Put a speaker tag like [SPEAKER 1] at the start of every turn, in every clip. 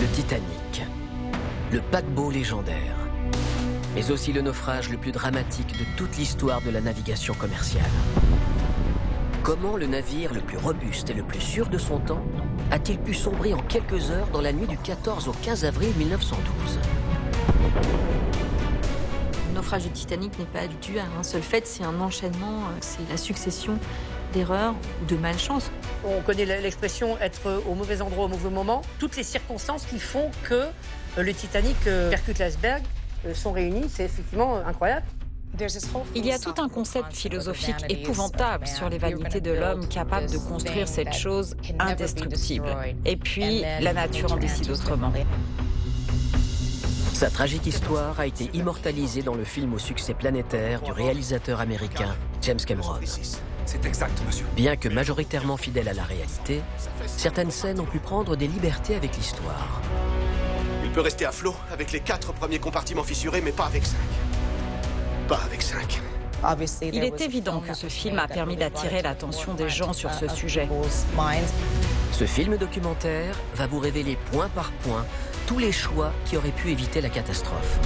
[SPEAKER 1] Le Titanic, le paquebot légendaire, mais aussi le naufrage le plus dramatique de toute l'histoire de la navigation commerciale. Comment le navire le plus robuste et le plus sûr de son temps a-t-il pu sombrer en quelques heures dans la nuit du 14 au 15 avril 1912 ?
[SPEAKER 2] Le naufrage du Titanic n'est pas dû à un seul fait, c'est un enchaînement, c'est la succession d'erreurs ou de malchance.
[SPEAKER 3] On connaît l'expression être au mauvais endroit au mauvais moment. Toutes les circonstances qui font que le Titanic percute l'iceberg sont réunies, c'est effectivement incroyable.
[SPEAKER 4] Il y a tout un concept philosophique épouvantable sur les vanités de l'homme capable de construire cette chose indestructible. Et puis, la nature en décide autrement.
[SPEAKER 1] Sa tragique histoire a été immortalisée dans le film au succès planétaire du réalisateur américain James Cameron.
[SPEAKER 5] C'est exact, monsieur.
[SPEAKER 1] Bien que majoritairement fidèle à la réalité, certaines scènes ont pu prendre des libertés avec l'histoire.
[SPEAKER 5] Il peut rester à flot avec les 4 premiers compartiments fissurés, mais pas avec 5. Pas avec 5.
[SPEAKER 4] Il est évident que ce film a permis d'attirer l'attention des gens sur ce sujet.
[SPEAKER 1] Ce film documentaire va vous révéler point par point tous les choix qui auraient pu éviter la catastrophe.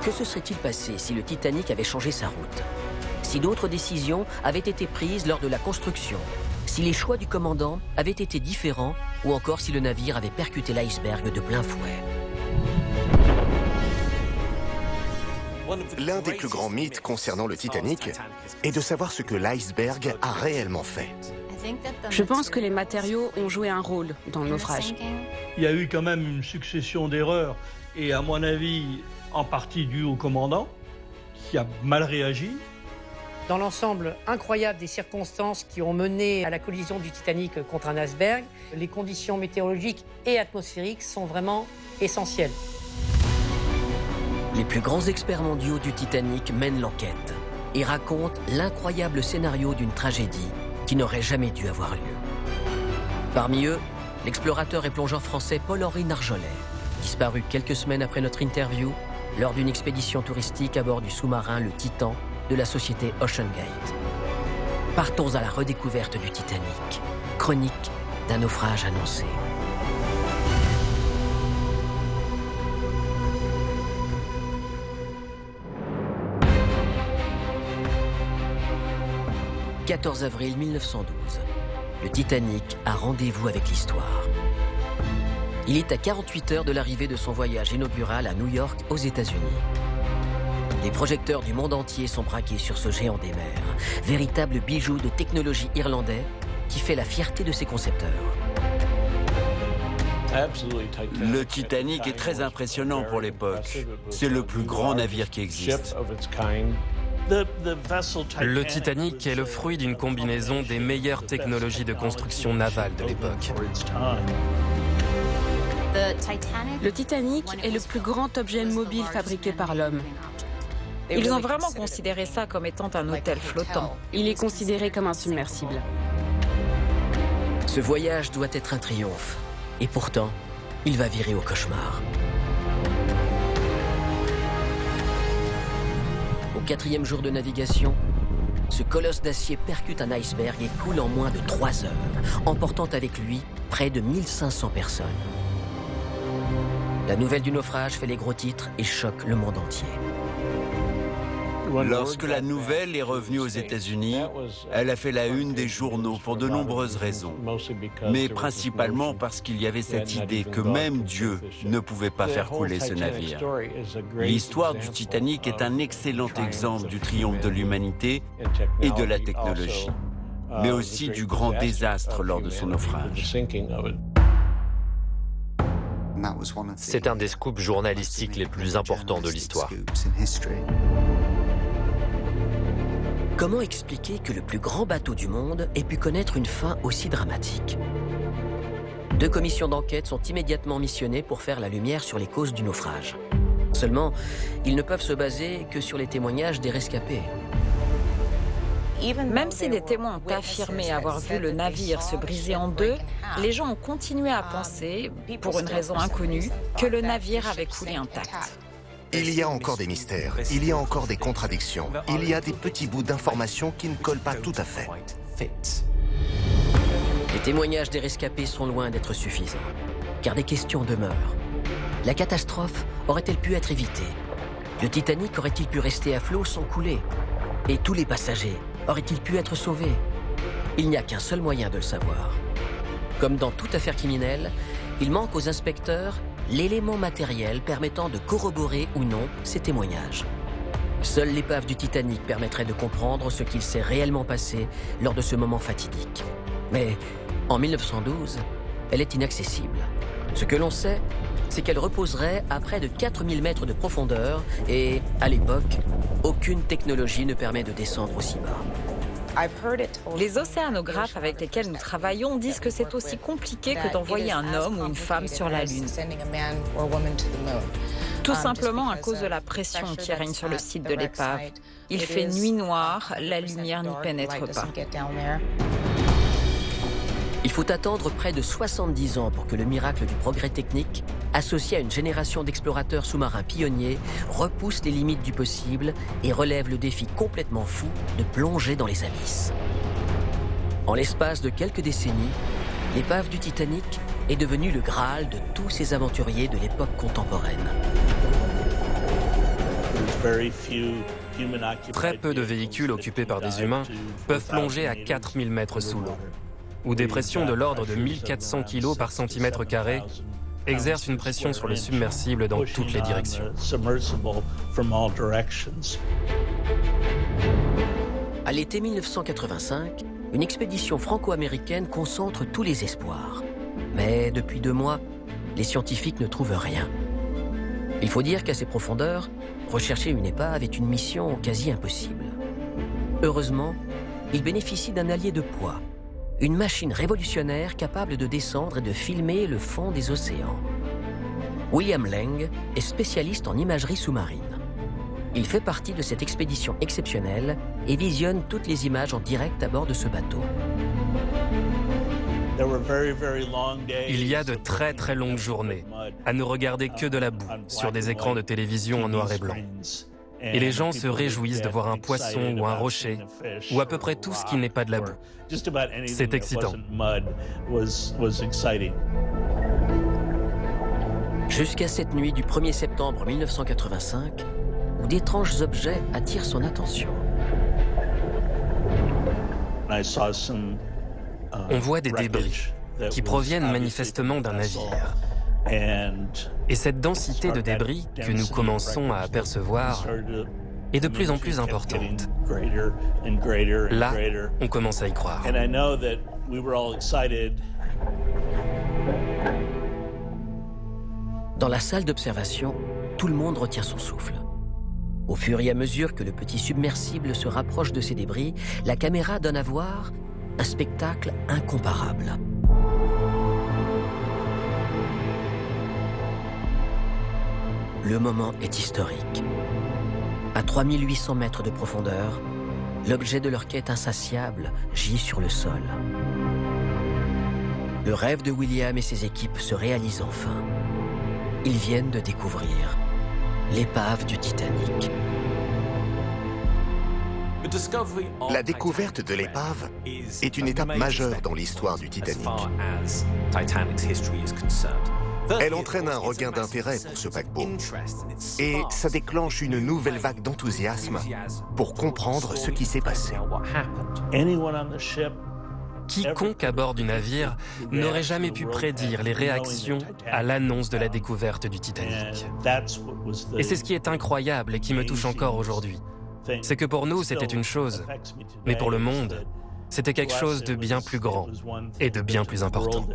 [SPEAKER 1] Que se serait-il passé si le Titanic avait changé sa route? Si d'autres décisions avaient été prises lors de la construction? Si les choix du commandant avaient été différents? Ou encore si le navire avait percuté l'iceberg de plein fouet?
[SPEAKER 6] L'un des plus grands mythes concernant le Titanic est de savoir ce que l'iceberg a réellement fait.
[SPEAKER 7] Je pense que les matériaux ont joué un rôle dans le naufrage.
[SPEAKER 8] Il y a eu quand même une succession d'erreurs et à mon avis, en partie due au commandant, qui a mal réagi.
[SPEAKER 3] Dans l'ensemble incroyable des circonstances qui ont mené à la collision du Titanic contre un iceberg, les conditions météorologiques et atmosphériques sont vraiment essentielles.
[SPEAKER 1] Les plus grands experts mondiaux du Titanic mènent l'enquête et racontent l'incroyable scénario d'une tragédie qui n'aurait jamais dû avoir lieu. Parmi eux, l'explorateur et plongeur français Paul-Henri Narjolet, disparu quelques semaines après notre interview lors d'une expédition touristique à bord du sous-marin le Titan de la société Ocean Gate. Partons à la redécouverte du Titanic, chronique d'un naufrage annoncé. « 14 avril 1912, le Titanic a rendez-vous avec l'histoire. Il est à 48 heures de l'arrivée de son voyage inaugural à New York, aux États-Unis. Les projecteurs du monde entier sont braqués sur ce géant des mers, véritable bijou de technologie irlandais qui fait la fierté de ses concepteurs.
[SPEAKER 9] Le Titanic est très impressionnant pour l'époque. C'est le plus grand navire qui existe.
[SPEAKER 10] Le Titanic est le fruit d'une combinaison des meilleures technologies de construction navale de l'époque.
[SPEAKER 7] Le Titanic est le plus grand objet mobile fabriqué par l'homme.
[SPEAKER 4] Ils ont vraiment considéré ça comme étant un hôtel flottant.
[SPEAKER 7] Il est considéré comme un submersible.
[SPEAKER 1] Ce voyage doit être un triomphe. Et pourtant, il va virer au cauchemar. Au 4e jour de navigation, ce colosse d'acier percute un iceberg et coule en moins de 3 heures, emportant avec lui près de 1500 personnes. La nouvelle du naufrage fait les gros titres et choque le monde entier.
[SPEAKER 9] Lorsque la nouvelle est revenue aux États-Unis, elle a fait la une des journaux pour de nombreuses raisons. Mais principalement parce qu'il y avait cette idée que même Dieu ne pouvait pas faire couler ce navire. L'histoire du Titanic est un excellent exemple du triomphe de l'humanité et de la technologie, mais aussi du grand désastre lors de son naufrage.
[SPEAKER 11] C'est un des scoops journalistiques les plus importants de l'histoire.
[SPEAKER 1] Comment expliquer que le plus grand bateau du monde ait pu connaître une fin aussi dramatique? 2 commissions d'enquête sont immédiatement missionnées pour faire la lumière sur les causes du naufrage. Seulement, ils ne peuvent se baser que sur les témoignages des rescapés.
[SPEAKER 4] Même si des témoins ont affirmé avoir vu le navire se briser en 2, les gens ont continué à penser, pour une raison inconnue, que le navire avait coulé intact.
[SPEAKER 6] Il y a encore des mystères, il y a encore des contradictions, il y a des petits bouts d'informations qui ne collent pas tout à fait.
[SPEAKER 1] Les témoignages des rescapés sont loin d'être suffisants, car des questions demeurent. La catastrophe aurait-elle pu être évitée? Le Titanic aurait-il pu rester à flot sans couler? Et tous les passagers auraient-ils pu être sauvés? Il n'y a qu'un seul moyen de le savoir. Comme dans toute affaire criminelle, il manque aux inspecteurs l'élément matériel permettant de corroborer ou non ces témoignages. Seule l'épave du Titanic permettrait de comprendre ce qu'il s'est réellement passé lors de ce moment fatidique. Mais en 1912, elle est inaccessible. Ce que l'on sait, c'est qu'elle reposerait à près de 4000 mètres de profondeur et, à l'époque, aucune technologie ne permet de descendre aussi bas.
[SPEAKER 4] Les océanographes avec lesquels nous travaillons disent que c'est aussi compliqué que d'envoyer un homme ou une femme sur la Lune. Tout simplement à cause de la pression qui règne sur le site de l'épave. Il fait nuit noire, la lumière n'y pénètre pas.
[SPEAKER 1] Il faut attendre près de 70 ans pour que le miracle du progrès technique, associé à une génération d'explorateurs sous-marins pionniers, repousse les limites du possible et relève le défi complètement fou de plonger dans les abysses. En l'espace de quelques décennies, l'épave du Titanic est devenue le Graal de tous ces aventuriers de l'époque contemporaine.
[SPEAKER 10] Très peu de véhicules occupés par des humains peuvent plonger à 4000 mètres sous l'eau, où des pressions de l'ordre de 1400 kg par centimètre carré exercent une pression sur le submersible dans toutes les directions.
[SPEAKER 1] À l'été 1985, une expédition franco-américaine concentre tous les espoirs. Mais depuis 2 mois, les scientifiques ne trouvent rien. Il faut dire qu'à ces profondeurs, rechercher une épave est une mission quasi impossible. Heureusement, ils bénéficient d'un allié de poids, une machine révolutionnaire capable de descendre et de filmer le fond des océans. William Laing est spécialiste en imagerie sous-marine. Il fait partie de cette expédition exceptionnelle et visionne toutes les images en direct à bord de ce bateau.
[SPEAKER 10] Il y a de très très longues journées à ne regarder que de la boue sur des écrans de télévision en noir et blanc. Et les gens se réjouissent de voir un poisson ou un rocher, ou à peu près tout ce qui n'est pas de la boue. C'est excitant.
[SPEAKER 1] Jusqu'à cette nuit du 1er septembre 1985, où d'étranges objets attirent son attention.
[SPEAKER 10] On voit des débris qui proviennent manifestement d'un navire. Et cette densité de débris que nous commençons à apercevoir est de plus en plus importante. Là, on commence à y croire.
[SPEAKER 1] Dans la salle d'observation, tout le monde retient son souffle. Au fur et à mesure que le petit submersible se rapproche de ces débris, la caméra donne à voir un spectacle incomparable. Le moment est historique. À 3800 mètres de profondeur, l'objet de leur quête insatiable gît sur le sol. Le rêve de William et ses équipes se réalise enfin. Ils viennent de découvrir l'épave du Titanic.
[SPEAKER 6] La découverte de l'épave est une étape majeure dans l'histoire du Titanic. Elle entraîne un regain d'intérêt pour ce paquebot. Et ça déclenche une nouvelle vague d'enthousiasme pour comprendre ce qui s'est passé.
[SPEAKER 10] Quiconque à bord du navire n'aurait jamais pu prédire les réactions à l'annonce de la découverte du Titanic. Et c'est ce qui est incroyable et qui me touche encore aujourd'hui. C'est que pour nous, c'était une chose, mais pour le monde, c'était quelque chose de bien plus grand et de bien plus important.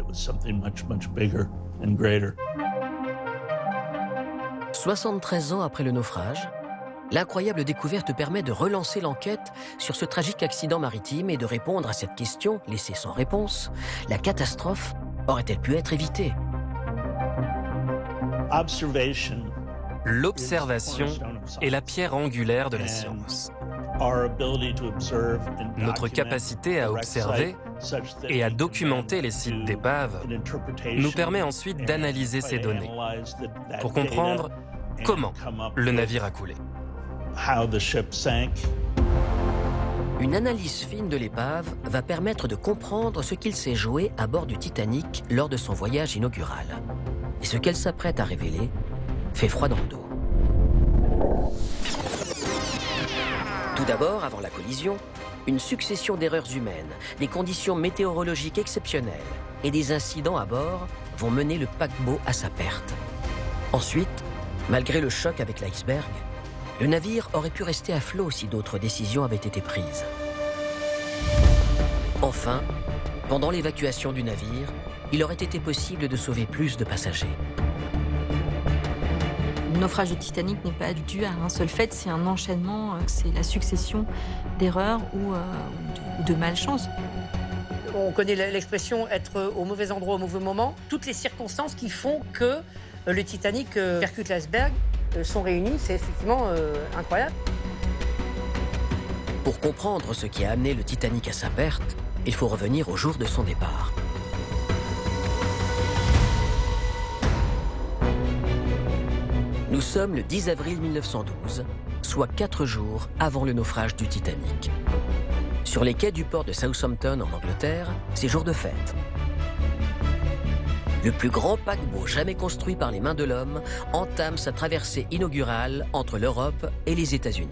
[SPEAKER 1] 73 ans après le naufrage, l'incroyable découverte permet de relancer l'enquête sur ce tragique accident maritime et de répondre à cette question laissée sans réponse. La catastrophe aurait-elle pu être évitée?
[SPEAKER 10] L'observation est la pierre angulaire de la science. Notre capacité à observer et à documenter les sites d'épave nous permet ensuite d'analyser ces données pour comprendre comment le navire a coulé.
[SPEAKER 1] Une analyse fine de l'épave va permettre de comprendre ce qu'il s'est joué à bord du Titanic lors de son voyage inaugural. Et ce qu'elle s'apprête à révéler fait froid dans le dos. Tout d'abord, avant la collision, une succession d'erreurs humaines, des conditions météorologiques exceptionnelles et des incidents à bord vont mener le paquebot à sa perte. Ensuite, malgré le choc avec l'iceberg, le navire aurait pu rester à flot si d'autres décisions avaient été prises. Enfin, pendant l'évacuation du navire, il aurait été possible de sauver plus de passagers.
[SPEAKER 2] Le naufrage du Titanic n'est pas dû à un seul fait, c'est un enchaînement, c'est la succession d'erreurs ou de malchance.
[SPEAKER 3] On connaît l'expression être au mauvais endroit au mauvais moment. Toutes les circonstances qui font que le Titanic percute l'iceberg sont réunies, c'est effectivement incroyable.
[SPEAKER 1] Pour comprendre ce qui a amené le Titanic à sa perte, il faut revenir au jour de son départ. Nous sommes le 10 avril 1912, soit 4 jours avant le naufrage du Titanic. Sur les quais du port de Southampton en Angleterre, c'est jour de fête. Le plus grand paquebot jamais construit par les mains de l'homme entame sa traversée inaugurale entre l'Europe et les États-Unis.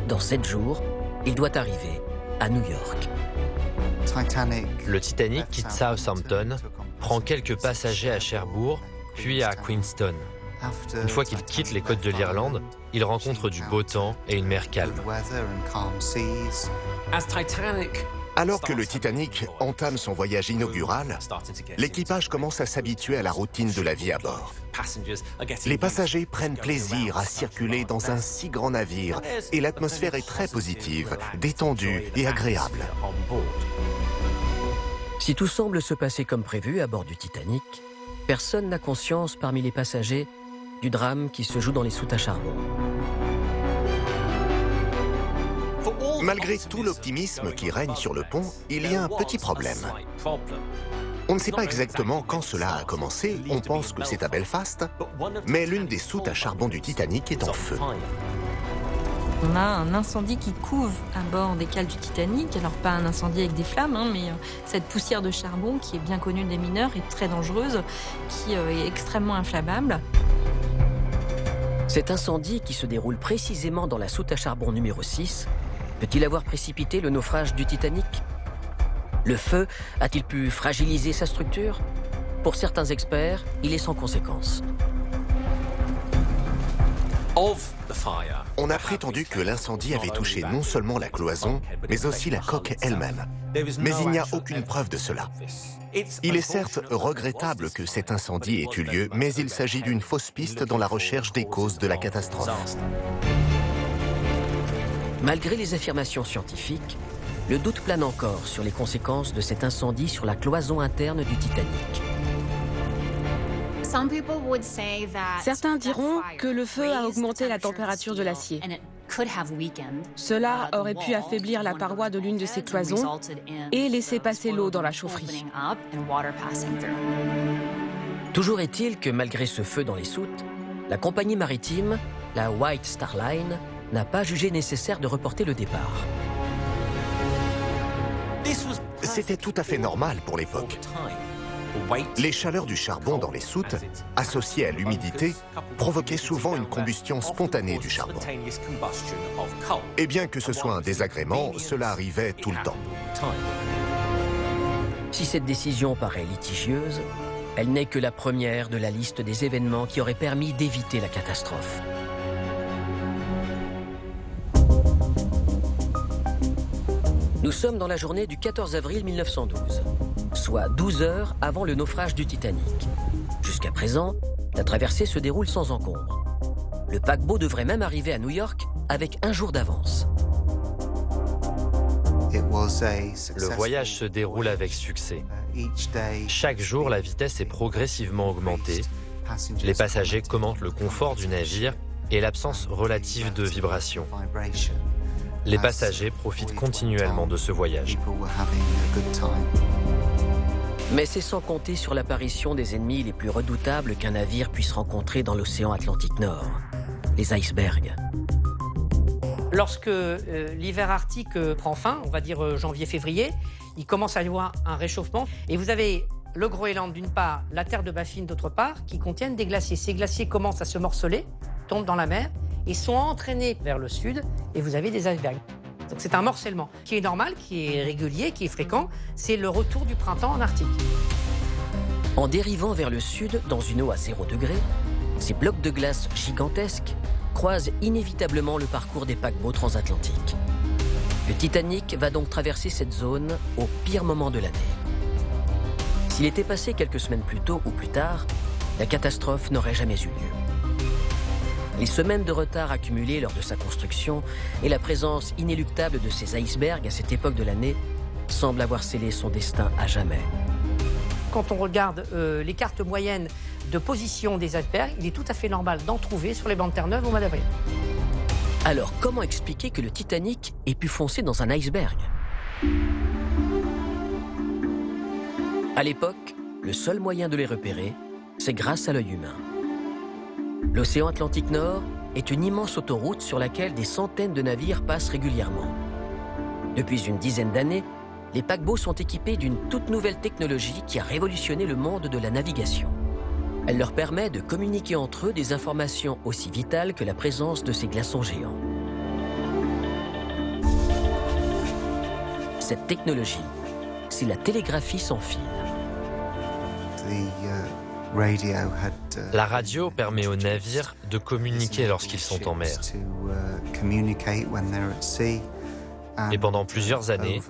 [SPEAKER 1] Dans 7 jours, il doit arriver à New York.
[SPEAKER 11] Le Titanic quitte Southampton, prend quelques passagers à Cherbourg, puis à Queenstown. Une fois qu'il quitte les côtes de l'Irlande, il rencontre du beau temps et une mer calme.
[SPEAKER 6] Alors que le Titanic entame son voyage inaugural, l'équipage commence à s'habituer à la routine de la vie à bord. Les passagers prennent plaisir à circuler dans un si grand navire et l'atmosphère est très positive, détendue et agréable.
[SPEAKER 1] Si tout semble se passer comme prévu à bord du Titanic, personne n'a conscience parmi les passagers du drame qui se joue dans les soutes à charbon.
[SPEAKER 6] Malgré tout l'optimisme qui règne sur le pont, il y a un petit problème. On ne sait pas exactement quand cela a commencé, on pense que c'est à Belfast, mais l'une des soutes à charbon du Titanic est en feu.
[SPEAKER 2] On a un incendie qui couve à bord des cales du Titanic. Alors pas un incendie avec des flammes, mais cette poussière de charbon qui est bien connue des mineurs et très dangereuse, qui est extrêmement inflammable.
[SPEAKER 1] Cet incendie, qui se déroule précisément dans la soute à charbon numéro 6, peut-il avoir précipité le naufrage du Titanic? Le feu a-t-il pu fragiliser sa structure? Pour certains experts, il est sans conséquence.
[SPEAKER 6] On a prétendu que l'incendie avait touché non seulement la cloison, mais aussi la coque elle-même. Mais il n'y a aucune preuve de cela. Il est certes regrettable que cet incendie ait eu lieu, mais il s'agit d'une fausse piste dans la recherche des causes de la catastrophe.
[SPEAKER 1] Malgré les affirmations scientifiques, le doute plane encore sur les conséquences de cet incendie sur la cloison interne du Titanic.
[SPEAKER 7] Certains diront que le feu a augmenté la température de l'acier. Cela aurait pu affaiblir la paroi de l'une de ces cloisons et laisser passer l'eau dans la chaufferie.
[SPEAKER 1] Toujours est-il que malgré ce feu dans les soutes, la compagnie maritime, la White Star Line, n'a pas jugé nécessaire de reporter le départ.
[SPEAKER 6] C'était tout à fait normal pour l'époque. Les chaleurs du charbon dans les soutes, associées à l'humidité, provoquaient souvent une combustion spontanée du charbon. Et bien que ce soit un désagrément, cela arrivait tout le temps.
[SPEAKER 1] Si cette décision paraît litigieuse, elle n'est que la première de la liste des événements qui auraient permis d'éviter la catastrophe. Nous sommes dans la journée du 14 avril 1912, soit 12 heures avant le naufrage du Titanic. Jusqu'à présent, la traversée se déroule sans encombre. Le paquebot devrait même arriver à New York avec un jour d'avance.
[SPEAKER 11] Le voyage se déroule avec succès. Chaque jour, la vitesse est progressivement augmentée. Les passagers commentent le confort du navire et l'absence relative de vibrations. Les passagers profitent continuellement de ce voyage.
[SPEAKER 1] Mais c'est sans compter sur l'apparition des ennemis les plus redoutables qu'un navire puisse rencontrer dans l'océan Atlantique Nord, les icebergs.
[SPEAKER 3] Lorsque l'hiver arctique prend fin, on va dire janvier-février, il commence à y avoir un réchauffement. Et vous avez le Groenland d'une part, la terre de Baffin d'autre part, qui contiennent des glaciers. Ces glaciers commencent à se morceler, tombent dans la mer et sont entraînés vers le sud et vous avez des icebergs. Donc c'est un morcellement qui est normal, qui est régulier, qui est fréquent. C'est le retour du printemps en Arctique.
[SPEAKER 1] En dérivant vers le sud, dans une eau à 0 degré, ces blocs de glace gigantesques croisent inévitablement le parcours des paquebots transatlantiques. Le Titanic va donc traverser cette zone au pire moment de l'année. S'il était passé quelques semaines plus tôt ou plus tard, la catastrophe n'aurait jamais eu lieu. Les semaines de retard accumulées lors de sa construction et la présence inéluctable de ces icebergs à cette époque de l'année semblent avoir scellé son destin à jamais.
[SPEAKER 3] Quand on regarde les cartes moyennes de position des icebergs, il est tout à fait normal d'en trouver sur les bancs de Terre-Neuve au mois d'avril.
[SPEAKER 1] Alors, comment expliquer que le Titanic ait pu foncer dans un iceberg? À l'époque, le seul moyen de les repérer, c'est grâce à l'œil humain. L'océan Atlantique Nord est une immense autoroute sur laquelle des centaines de navires passent régulièrement. Depuis une dizaine d'années, les paquebots sont équipés d'une toute nouvelle technologie qui a révolutionné le monde de la navigation. Elle leur permet de communiquer entre eux des informations aussi vitales que la présence de ces glaçons géants. Cette technologie, c'est la télégraphie sans fil.
[SPEAKER 11] La radio permet aux navires de communiquer lorsqu'ils sont en mer. Et pendant plusieurs années,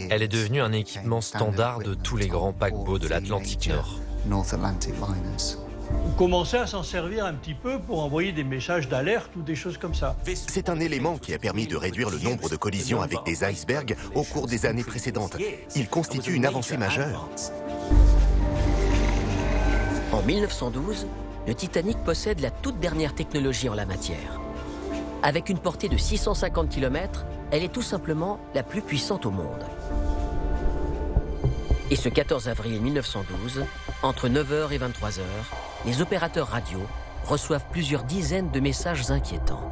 [SPEAKER 11] elle est devenue un équipement standard de tous les grands paquebots de l'Atlantique Nord.
[SPEAKER 8] On commençait à s'en servir un petit peu pour envoyer des messages d'alerte ou des choses comme ça.
[SPEAKER 6] C'est un élément qui a permis de réduire le nombre de collisions avec des icebergs au cours des années précédentes. Il constitue une avancée majeure.
[SPEAKER 1] En 1912, le Titanic possède la toute dernière technologie en la matière. Avec une portée de 650 km, elle est tout simplement la plus puissante au monde. Et ce 14 avril 1912, entre 9h et 23h, les opérateurs radio reçoivent plusieurs dizaines de messages inquiétants.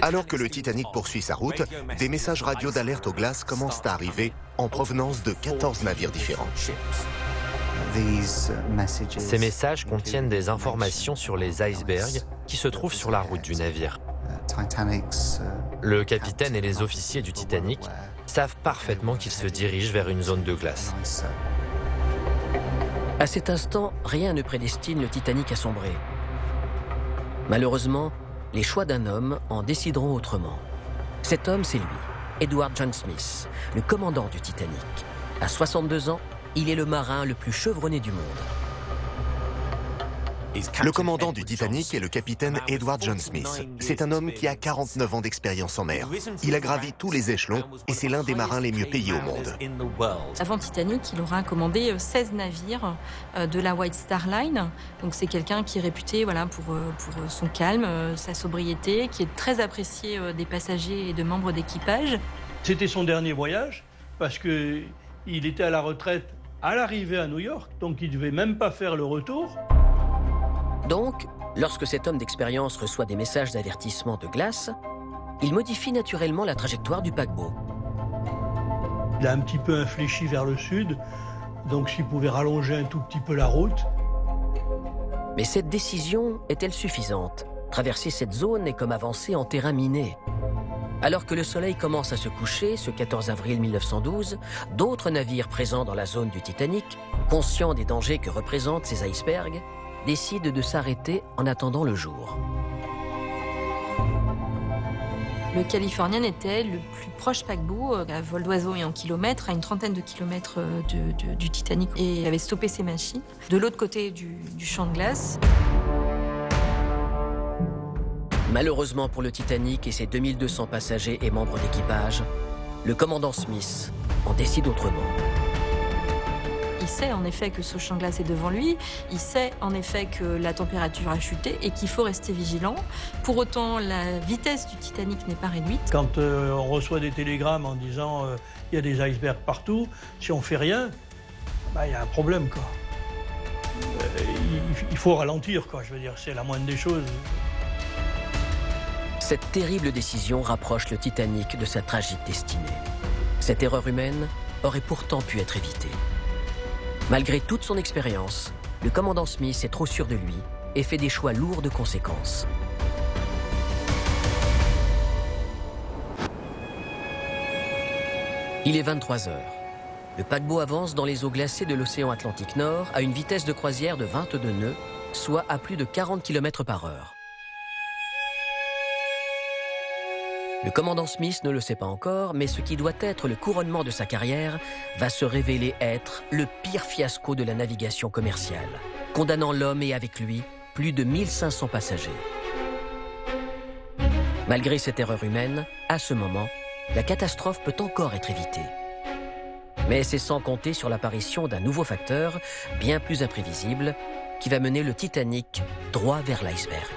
[SPEAKER 6] Alors que le Titanic poursuit sa route, des messages radio d'alerte aux glaces commencent à arriver en provenance de 14 navires différents.
[SPEAKER 11] Ces messages contiennent des informations sur les icebergs qui se trouvent sur la route du navire. Le capitaine et les officiers du Titanic savent parfaitement qu'ils se dirigent vers une zone de glace.
[SPEAKER 1] À cet instant, rien ne prédestine le Titanic à sombrer. Malheureusement, les choix d'un homme en décideront autrement. Cet homme, c'est lui, Edward John Smith, le commandant du Titanic. À 62 ans, il est le marin le plus chevronné du monde.
[SPEAKER 6] Le commandant du Titanic est le capitaine Edward John Smith. C'est un homme qui a 49 ans d'expérience en mer. Il a gravi tous les échelons et c'est l'un des marins les mieux payés au monde.
[SPEAKER 2] Avant Titanic, il aura commandé 16 navires de la White Star Line. Donc c'est quelqu'un qui est réputé pour son calme, sa sobriété, qui est très apprécié des passagers et de membres d'équipage.
[SPEAKER 8] C'était son dernier voyage parce qu'il était à la retraite à l'arrivée à New York, donc il ne devait même pas faire le retour.
[SPEAKER 1] Donc, lorsque cet homme d'expérience reçoit des messages d'avertissement de glace, il modifie naturellement la trajectoire du paquebot.
[SPEAKER 8] Il a un petit peu infléchi vers le sud, donc s'il pouvait rallonger un tout petit peu la route.
[SPEAKER 1] Mais cette décision est-elle suffisante? Traverser cette zone est comme avancer en terrain miné. Alors que le soleil commence à se coucher, ce 14 avril 1912, d'autres navires présents dans la zone du Titanic, conscients des dangers que représentent ces icebergs, décident de s'arrêter en attendant le jour.
[SPEAKER 2] Le Californian était le plus proche paquebot, à vol d'oiseau et en kilomètres, à une trentaine de kilomètres du Titanic, et avait stoppé ses machines. De l'autre côté du champ de glace.
[SPEAKER 1] Malheureusement pour le Titanic et ses 2200 passagers et membres d'équipage, le commandant Smith en décide autrement.
[SPEAKER 2] Il sait en effet que ce champ de glace est devant lui, il sait en effet que la température a chuté et qu'il faut rester vigilant. Pour autant, la vitesse du Titanic n'est pas réduite.
[SPEAKER 8] Quand on reçoit des télégrammes en disant il y a des icebergs partout, si on ne fait rien, il y a un problème, quoi. Il faut ralentir, quoi, je veux dire, c'est la moindre des choses.
[SPEAKER 1] Cette terrible décision rapproche le Titanic de sa tragique destinée. Cette erreur humaine aurait pourtant pu être évitée. Malgré toute son expérience, le commandant Smith est trop sûr de lui et fait des choix lourds de conséquences. Il est 23 heures. Le paquebot avance dans les eaux glacées de l'océan Atlantique Nord à une vitesse de croisière de 22 nœuds, soit à plus de 40 km/h. Le commandant Smith ne le sait pas encore, mais ce qui doit être le couronnement de sa carrière va se révéler être le pire fiasco de la navigation commerciale, condamnant l'homme et avec lui plus de 1500 passagers. Malgré cette erreur humaine, à ce moment, la catastrophe peut encore être évitée. Mais c'est sans compter sur l'apparition d'un nouveau facteur, bien plus imprévisible, qui va mener le Titanic droit vers l'iceberg.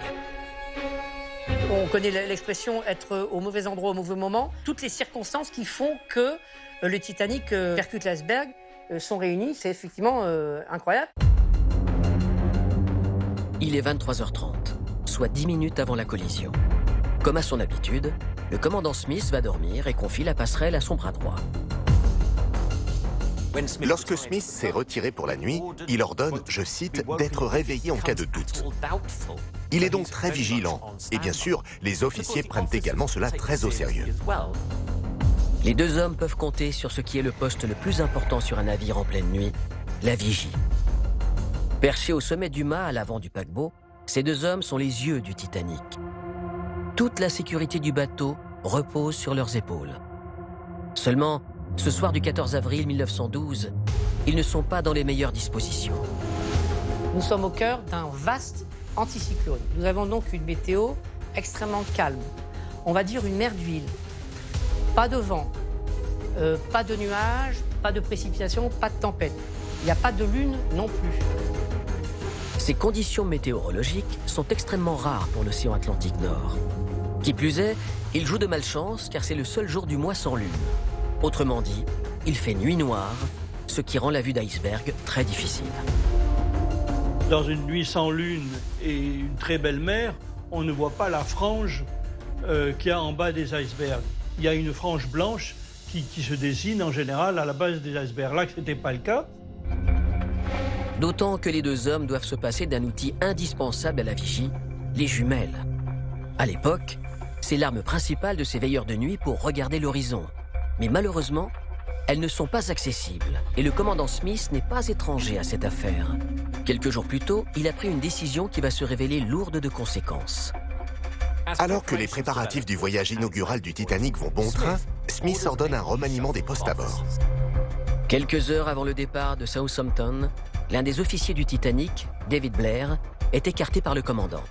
[SPEAKER 3] On connaît l'expression être au mauvais endroit au mauvais moment. Toutes les circonstances qui font que le Titanic percute l'iceberg sont réunies. C'est effectivement incroyable.
[SPEAKER 1] Il est 23h30, soit 10 minutes avant la collision. Comme à son habitude, le commandant Smith va dormir et confie la passerelle à son bras droit.
[SPEAKER 6] Lorsque Smith s'est retiré pour la nuit, il ordonne, je cite, d'être réveillé en cas de doute. Il est donc très vigilant. Et bien sûr, les officiers prennent également cela très au sérieux.
[SPEAKER 1] Les deux hommes peuvent compter sur ce qui est le poste le plus important sur un navire en pleine nuit, la vigie. Perchés au sommet du mât à l'avant du paquebot, ces deux hommes sont les yeux du Titanic. Toute la sécurité du bateau repose sur leurs épaules. Seulement, ce soir du 14 avril 1912, ils ne sont pas dans les meilleures dispositions.
[SPEAKER 3] Nous sommes au cœur d'un vaste anticyclone. Nous avons donc une météo extrêmement calme. On va dire une mer d'huile. Pas de vent, pas de nuages, pas de précipitations, pas de tempête. Il n'y a pas de lune non plus.
[SPEAKER 1] Ces conditions météorologiques sont extrêmement rares pour l'océan Atlantique Nord. Qui plus est, il joue de malchance car c'est le seul jour du mois sans lune. Autrement dit, il fait nuit noire, ce qui rend la vue d'iceberg très difficile.
[SPEAKER 8] Dans une nuit sans lune et une très belle mer, on ne voit pas la frange qu'il y a en bas des icebergs. Il y a une frange blanche qui se dessine en général à la base des icebergs. Là, ce n'était pas le cas.
[SPEAKER 1] D'autant que les deux hommes doivent se passer d'un outil indispensable à la vigie, les jumelles. À l'époque, c'est l'arme principale de ces veilleurs de nuit pour regarder l'horizon. Mais malheureusement, elles ne sont pas accessibles et le commandant Smith n'est pas étranger à cette affaire. Quelques jours plus tôt, il a pris une décision qui va se révéler lourde de conséquences.
[SPEAKER 6] Alors que les préparatifs du voyage inaugural du Titanic vont bon train, Smith ordonne un remaniement des postes à bord.
[SPEAKER 1] Quelques heures avant le départ de Southampton, l'un des officiers du Titanic, David Blair, est écarté par le commandant.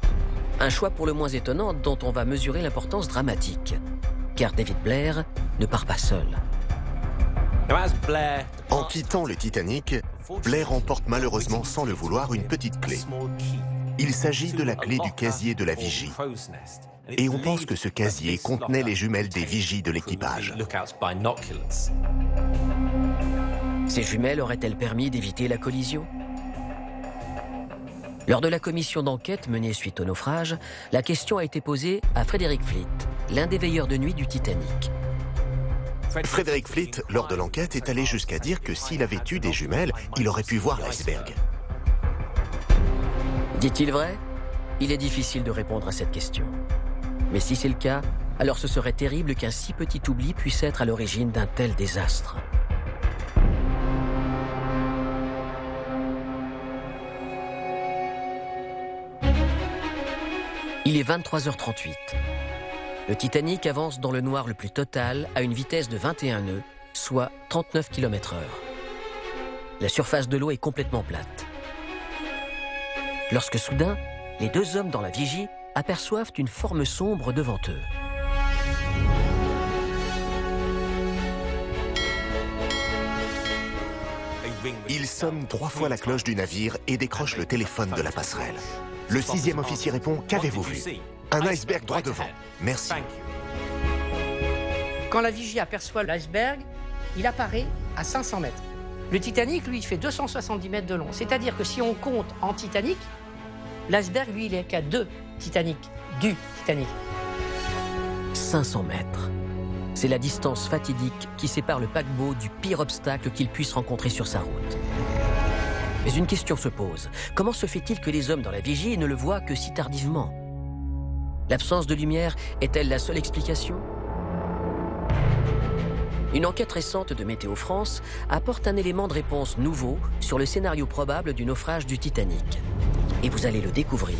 [SPEAKER 1] Un choix pour le moins étonnant dont on va mesurer l'importance dramatique. Car David Blair ne part pas seul.
[SPEAKER 6] En quittant le Titanic, Blair emporte malheureusement sans le vouloir une petite clé. Il s'agit de la clé du casier de la vigie. Et on pense que ce casier contenait les jumelles des vigies de l'équipage.
[SPEAKER 1] Ces jumelles auraient-elles permis d'éviter la collision ? Lors de la commission d'enquête menée suite au naufrage, la question a été posée à Frederick Fleet, l'un des veilleurs de nuit du Titanic.
[SPEAKER 6] Frederick Fleet, lors de l'enquête, est allé jusqu'à dire que s'il avait eu des jumelles, il aurait pu voir l'iceberg.
[SPEAKER 1] Dit-il vrai ? Il est difficile de répondre à cette question. Mais si c'est le cas, alors ce serait terrible qu'un si petit oubli puisse être à l'origine d'un tel désastre. Il est 23h38. Le Titanic avance dans le noir le plus total à une vitesse de 21 nœuds, soit 39 km/h. La surface de l'eau est complètement plate. Lorsque soudain, les deux hommes dans la vigie aperçoivent une forme sombre devant eux.
[SPEAKER 6] Ils sonnent 3 fois la cloche du navire et décrochent le téléphone de la passerelle. Le 6e officier répond « Qu'avez-vous vu ?»« Un iceberg droit devant. Merci. »
[SPEAKER 3] Quand la vigie aperçoit l'iceberg, il apparaît à 500 mètres. Le Titanic, lui, il fait 270 mètres de long. C'est-à-dire que si on compte en Titanic, l'iceberg, lui, il est qu'à 2 Titanic, du Titanic.
[SPEAKER 1] 500 mètres. C'est la distance fatidique qui sépare le paquebot du pire obstacle qu'il puisse rencontrer sur sa route. Mais une question se pose. Comment se fait-il que les hommes dans la vigie ne le voient que si tardivement? L'absence de lumière est-elle la seule explication? Une enquête récente de Météo France apporte un élément de réponse nouveau sur le scénario probable du naufrage du Titanic. Et vous allez le découvrir.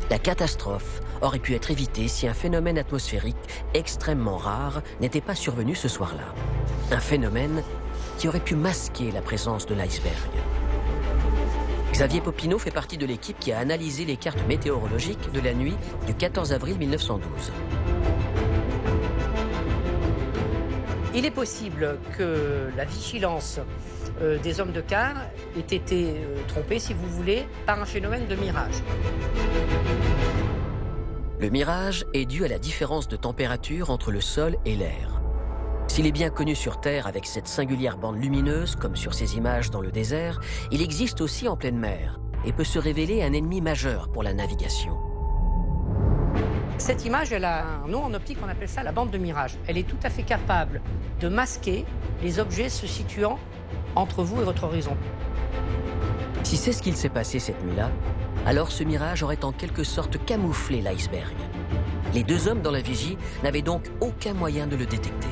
[SPEAKER 1] La catastrophe aurait pu être évitée si un phénomène atmosphérique extrêmement rare n'était pas survenu ce soir-là. Un phénomène qui aurait pu masquer la présence de l'iceberg. Xavier Popinot fait partie de l'équipe qui a analysé les cartes météorologiques de la nuit du 14 avril 1912.
[SPEAKER 3] Il est possible que la vigilance des hommes de quart ait été trompée, si vous voulez, par un phénomène de mirage.
[SPEAKER 1] Le mirage est dû à la différence de température entre le sol et l'air. S'il est bien connu sur Terre avec cette singulière bande lumineuse, comme sur ces images dans le désert, il existe aussi en pleine mer et peut se révéler un ennemi majeur pour la navigation.
[SPEAKER 3] Cette image, elle a un nom en optique, on appelle ça la bande de mirage. Elle est tout à fait capable de masquer les objets se situant entre vous et votre horizon.
[SPEAKER 1] Si c'est ce qu'il s'est passé cette nuit-là, alors ce mirage aurait en quelque sorte camouflé l'iceberg. Les deux hommes dans la vigie n'avaient donc aucun moyen de le détecter.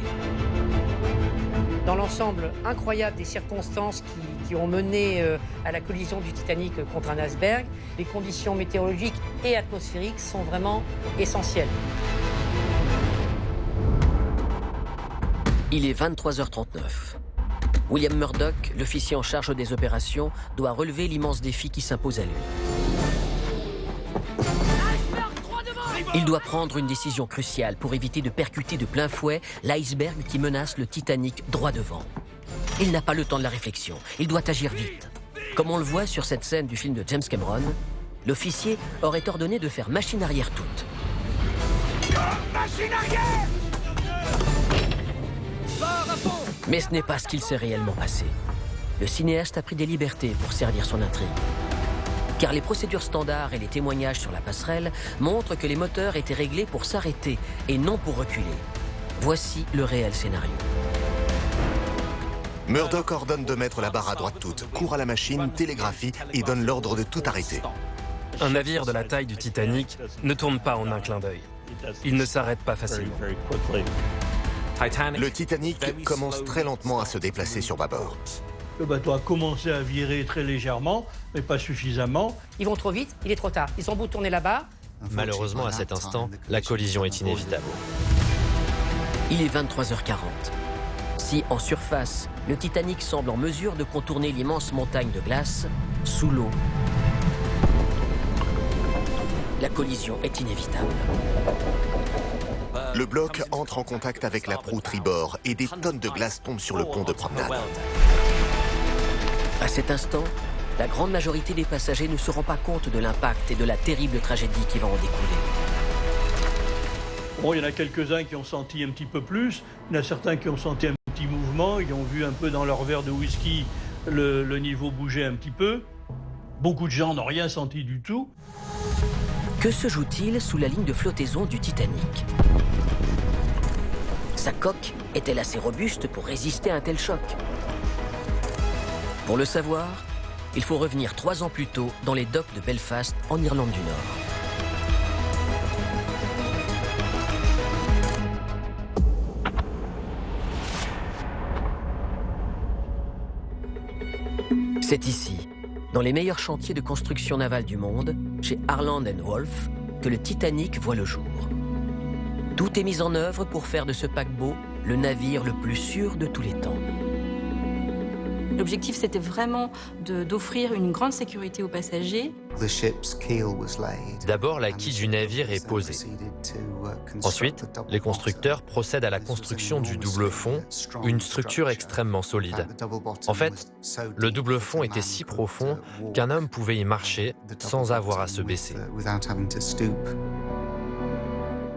[SPEAKER 3] Dans l'ensemble incroyable des circonstances qui ont mené à la collision du Titanic contre un iceberg, les conditions météorologiques et atmosphériques sont vraiment essentielles.
[SPEAKER 1] Il est 23h39. William Murdoch, l'officier en charge des opérations, doit relever l'immense défi qui s'impose à lui. Il doit prendre une décision cruciale pour éviter de percuter de plein fouet l'iceberg qui menace le Titanic droit devant. Il n'a pas le temps de la réflexion, il doit agir vite. Comme on le voit sur cette scène du film de James Cameron, l'officier aurait ordonné de faire machine arrière toute.
[SPEAKER 12] Machine arrière!
[SPEAKER 1] Mais ce n'est pas ce qu'il s'est réellement passé. Le cinéaste a pris des libertés pour servir son intrigue. Car les procédures standards et les témoignages sur la passerelle montrent que les moteurs étaient réglés pour s'arrêter et non pour reculer. Voici le réel scénario.
[SPEAKER 6] Murdoch ordonne de mettre la barre à droite toute, court à la machine, télégraphie et donne l'ordre de tout arrêter.
[SPEAKER 10] Un navire de la taille du Titanic ne tourne pas en un clin d'œil. Il ne s'arrête pas facilement.
[SPEAKER 6] Le Titanic commence très lentement à se déplacer sur bâbord.
[SPEAKER 8] Le bateau a commencé à virer très légèrement, mais pas suffisamment.
[SPEAKER 3] Ils vont trop vite, il est trop tard. Ils ont beau tourner là-bas.
[SPEAKER 11] Malheureusement, à cet instant, la collision est inévitable.
[SPEAKER 1] Il est 23h40. Si, en surface, le Titanic semble en mesure de contourner l'immense montagne de glace, sous l'eau, la collision est inévitable.
[SPEAKER 6] Le bloc entre en contact avec la proue tribord et des tonnes de glace tombent sur le pont de promenade.
[SPEAKER 1] À cet instant, la grande majorité des passagers ne se rend pas compte de l'impact et de la terrible tragédie qui va en découler.
[SPEAKER 8] Bon, il y en a quelques-uns qui ont senti un petit peu plus, il y en a certains qui ont senti un petit mouvement, ils ont vu un peu dans leur verre de whisky le niveau bouger un petit peu. Beaucoup de gens n'ont rien senti du tout.
[SPEAKER 1] Que se joue-t-il sous la ligne de flottaison du Titanic? Sa coque est-elle assez robuste pour résister à un tel choc? Pour le savoir, il faut revenir 3 ans plus tôt dans les docks de Belfast, en Irlande du Nord. C'est ici, dans les meilleurs chantiers de construction navale du monde, chez Harland & Wolff, que le Titanic voit le jour. Tout est mis en œuvre pour faire de ce paquebot le navire le plus sûr de tous les temps.
[SPEAKER 2] L'objectif, c'était vraiment d'offrir une grande sécurité aux passagers.
[SPEAKER 11] D'abord, la quille du navire est posée. Ensuite, les constructeurs procèdent à la construction du double fond, une structure extrêmement solide. En fait, le double fond était si profond qu'un homme pouvait y marcher sans avoir à se baisser.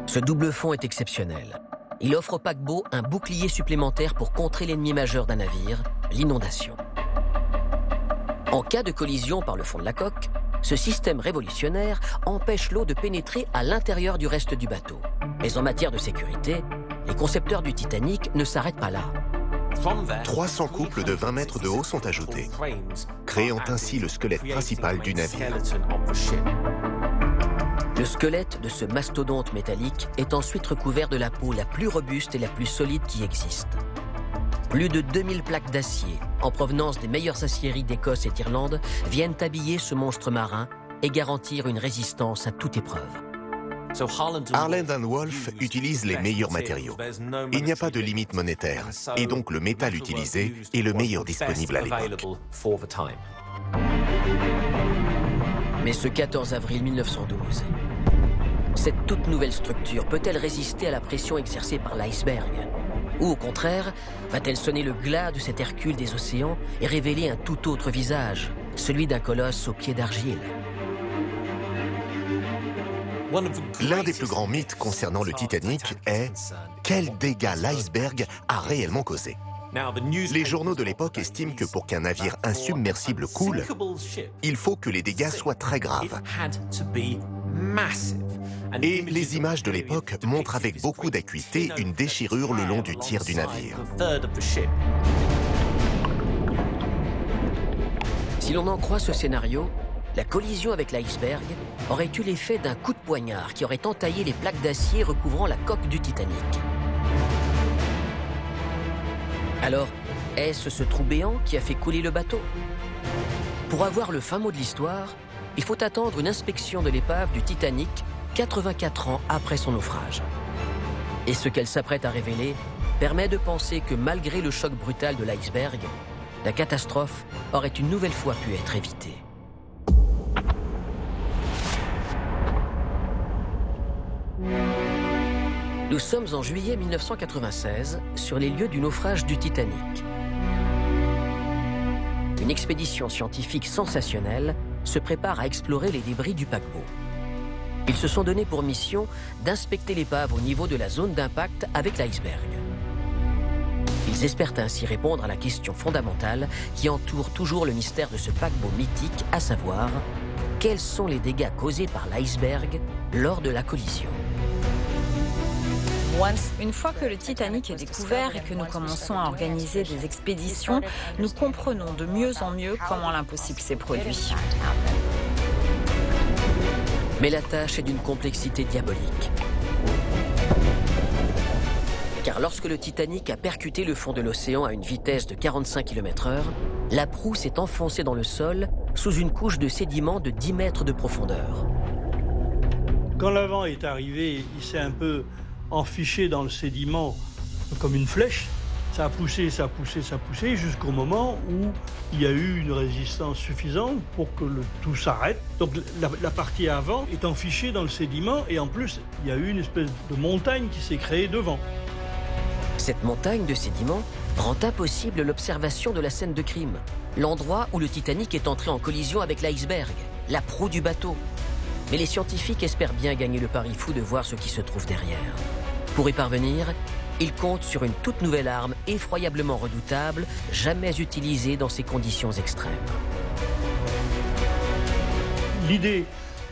[SPEAKER 1] Ce double fond est exceptionnel. Il offre au paquebot un bouclier supplémentaire pour contrer l'ennemi majeur d'un navire, l'inondation. En cas de collision par le fond de la coque, Ce système révolutionnaire empêche l'eau de pénétrer à l'intérieur du reste du bateau. Mais en matière de sécurité, les concepteurs du Titanic ne s'arrêtent pas là.
[SPEAKER 6] 300 couples de 20 mètres de haut sont ajoutés, créant ainsi le squelette principal du navire.
[SPEAKER 1] Le squelette de ce mastodonte métallique est ensuite recouvert de la peau la plus robuste et la plus solide qui existe. Plus de 2000 plaques d'acier, en provenance des meilleures aciéries d'Écosse et d'Irlande, viennent habiller ce monstre marin et garantir une résistance à toute épreuve.
[SPEAKER 6] Harland & Wolff utilise les meilleurs matériaux. Il n'y a pas de limite monétaire, et donc le métal utilisé est le meilleur disponible à l'époque.
[SPEAKER 1] Mais ce 14 avril 1912, cette toute nouvelle structure peut-elle résister à la pression exercée par l'iceberg? Ou au contraire, va-t-elle sonner le glas de cet Hercule des océans et révéler un tout autre visage, celui d'un colosse aux pieds d'argile?
[SPEAKER 6] L'un des plus grands mythes concernant le Titanic est quels dégâts l'iceberg a réellement causés. Les journaux de l'époque estiment que pour qu'un navire insubmersible coule, il faut que les dégâts soient très graves. Et les images de l'époque montrent avec beaucoup d'acuité une déchirure le long du tiers du navire.
[SPEAKER 1] Si l'on en croit ce scénario, la collision avec l'iceberg aurait eu l'effet d'un coup de poignard qui aurait entaillé les plaques d'acier recouvrant la coque du Titanic. Alors, est-ce ce trou béant qui a fait couler le bateau? Pour avoir le fin mot de l'histoire, il faut attendre une inspection de l'épave du Titanic 84 ans après son naufrage. Et ce qu'elle s'apprête à révéler permet de penser que malgré le choc brutal de l'iceberg, la catastrophe aurait une nouvelle fois pu être évitée. Nous sommes en juillet 1996 sur les lieux du naufrage du Titanic. Une expédition scientifique sensationnelle se prépare à explorer les débris du paquebot. Ils se sont donné pour mission d'inspecter l'épave au niveau de la zone d'impact avec l'iceberg. Ils espèrent ainsi répondre à la question fondamentale qui entoure toujours le mystère de ce paquebot mythique, à savoir quels sont les dégâts causés par l'iceberg lors de la collision.
[SPEAKER 4] Une fois que le Titanic est découvert et que nous commençons à organiser des expéditions, nous comprenons de mieux en mieux comment l'impossible s'est produit.
[SPEAKER 1] Mais la tâche est d'une complexité diabolique. Car lorsque le Titanic a percuté le fond de l'océan à une vitesse de 45 km/h, la proue s'est enfoncée dans le sol sous une couche de sédiments de 10 mètres de profondeur.
[SPEAKER 8] Quand le vent est arrivé, il s'est un peu enfiché dans le sédiment comme une flèche. Ça a poussé, ça a poussé, ça a poussé, jusqu'au moment où il y a eu une résistance suffisante pour que tout s'arrête. Donc la partie avant est enfichée dans le sédiment et en plus, il y a eu une espèce de montagne qui s'est créée devant.
[SPEAKER 1] Cette montagne de sédiments rend impossible l'observation de la scène de crime, l'endroit où le Titanic est entré en collision avec l'iceberg, la proue du bateau. Mais les scientifiques espèrent bien gagner le pari fou de voir ce qui se trouve derrière. Pour y parvenir, ils comptent sur une toute nouvelle arme effroyablement redoutable, jamais utilisée dans ces conditions extrêmes.
[SPEAKER 8] L'idée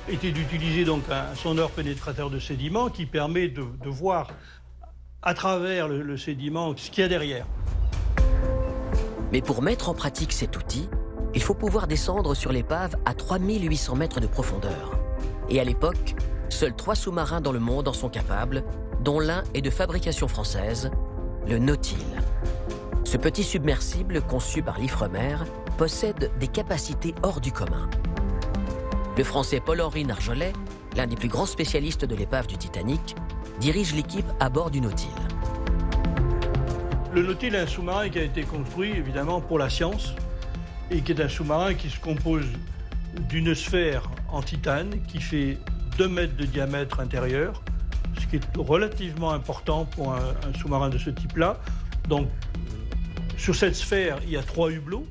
[SPEAKER 8] était d'utiliser donc un sondeur pénétrateur de sédiments qui permet de voir à travers le sédiment ce qu'il y a derrière.
[SPEAKER 1] Mais pour mettre en pratique cet outil, il faut pouvoir descendre sur l'épave à 3800 mètres de profondeur. Et à l'époque, seuls 3 sous-marins dans le monde en sont capables, dont l'un est de fabrication française, le Nautil. Ce petit submersible conçu par l'Ifremer possède des capacités hors du commun. Le Français Paul-Henri Narjolet, l'un des plus grands spécialistes de l'épave du Titanic, dirige l'équipe à bord du Nautil.
[SPEAKER 8] Le Nautil est un sous-marin qui a été construit évidemment pour la science et qui est un sous-marin qui se compose d'une sphère en titane qui fait 2 mètres de diamètre intérieur, ce qui est relativement important pour un sous-marin de ce type-là. Donc, sur cette sphère, il y a 3 hublots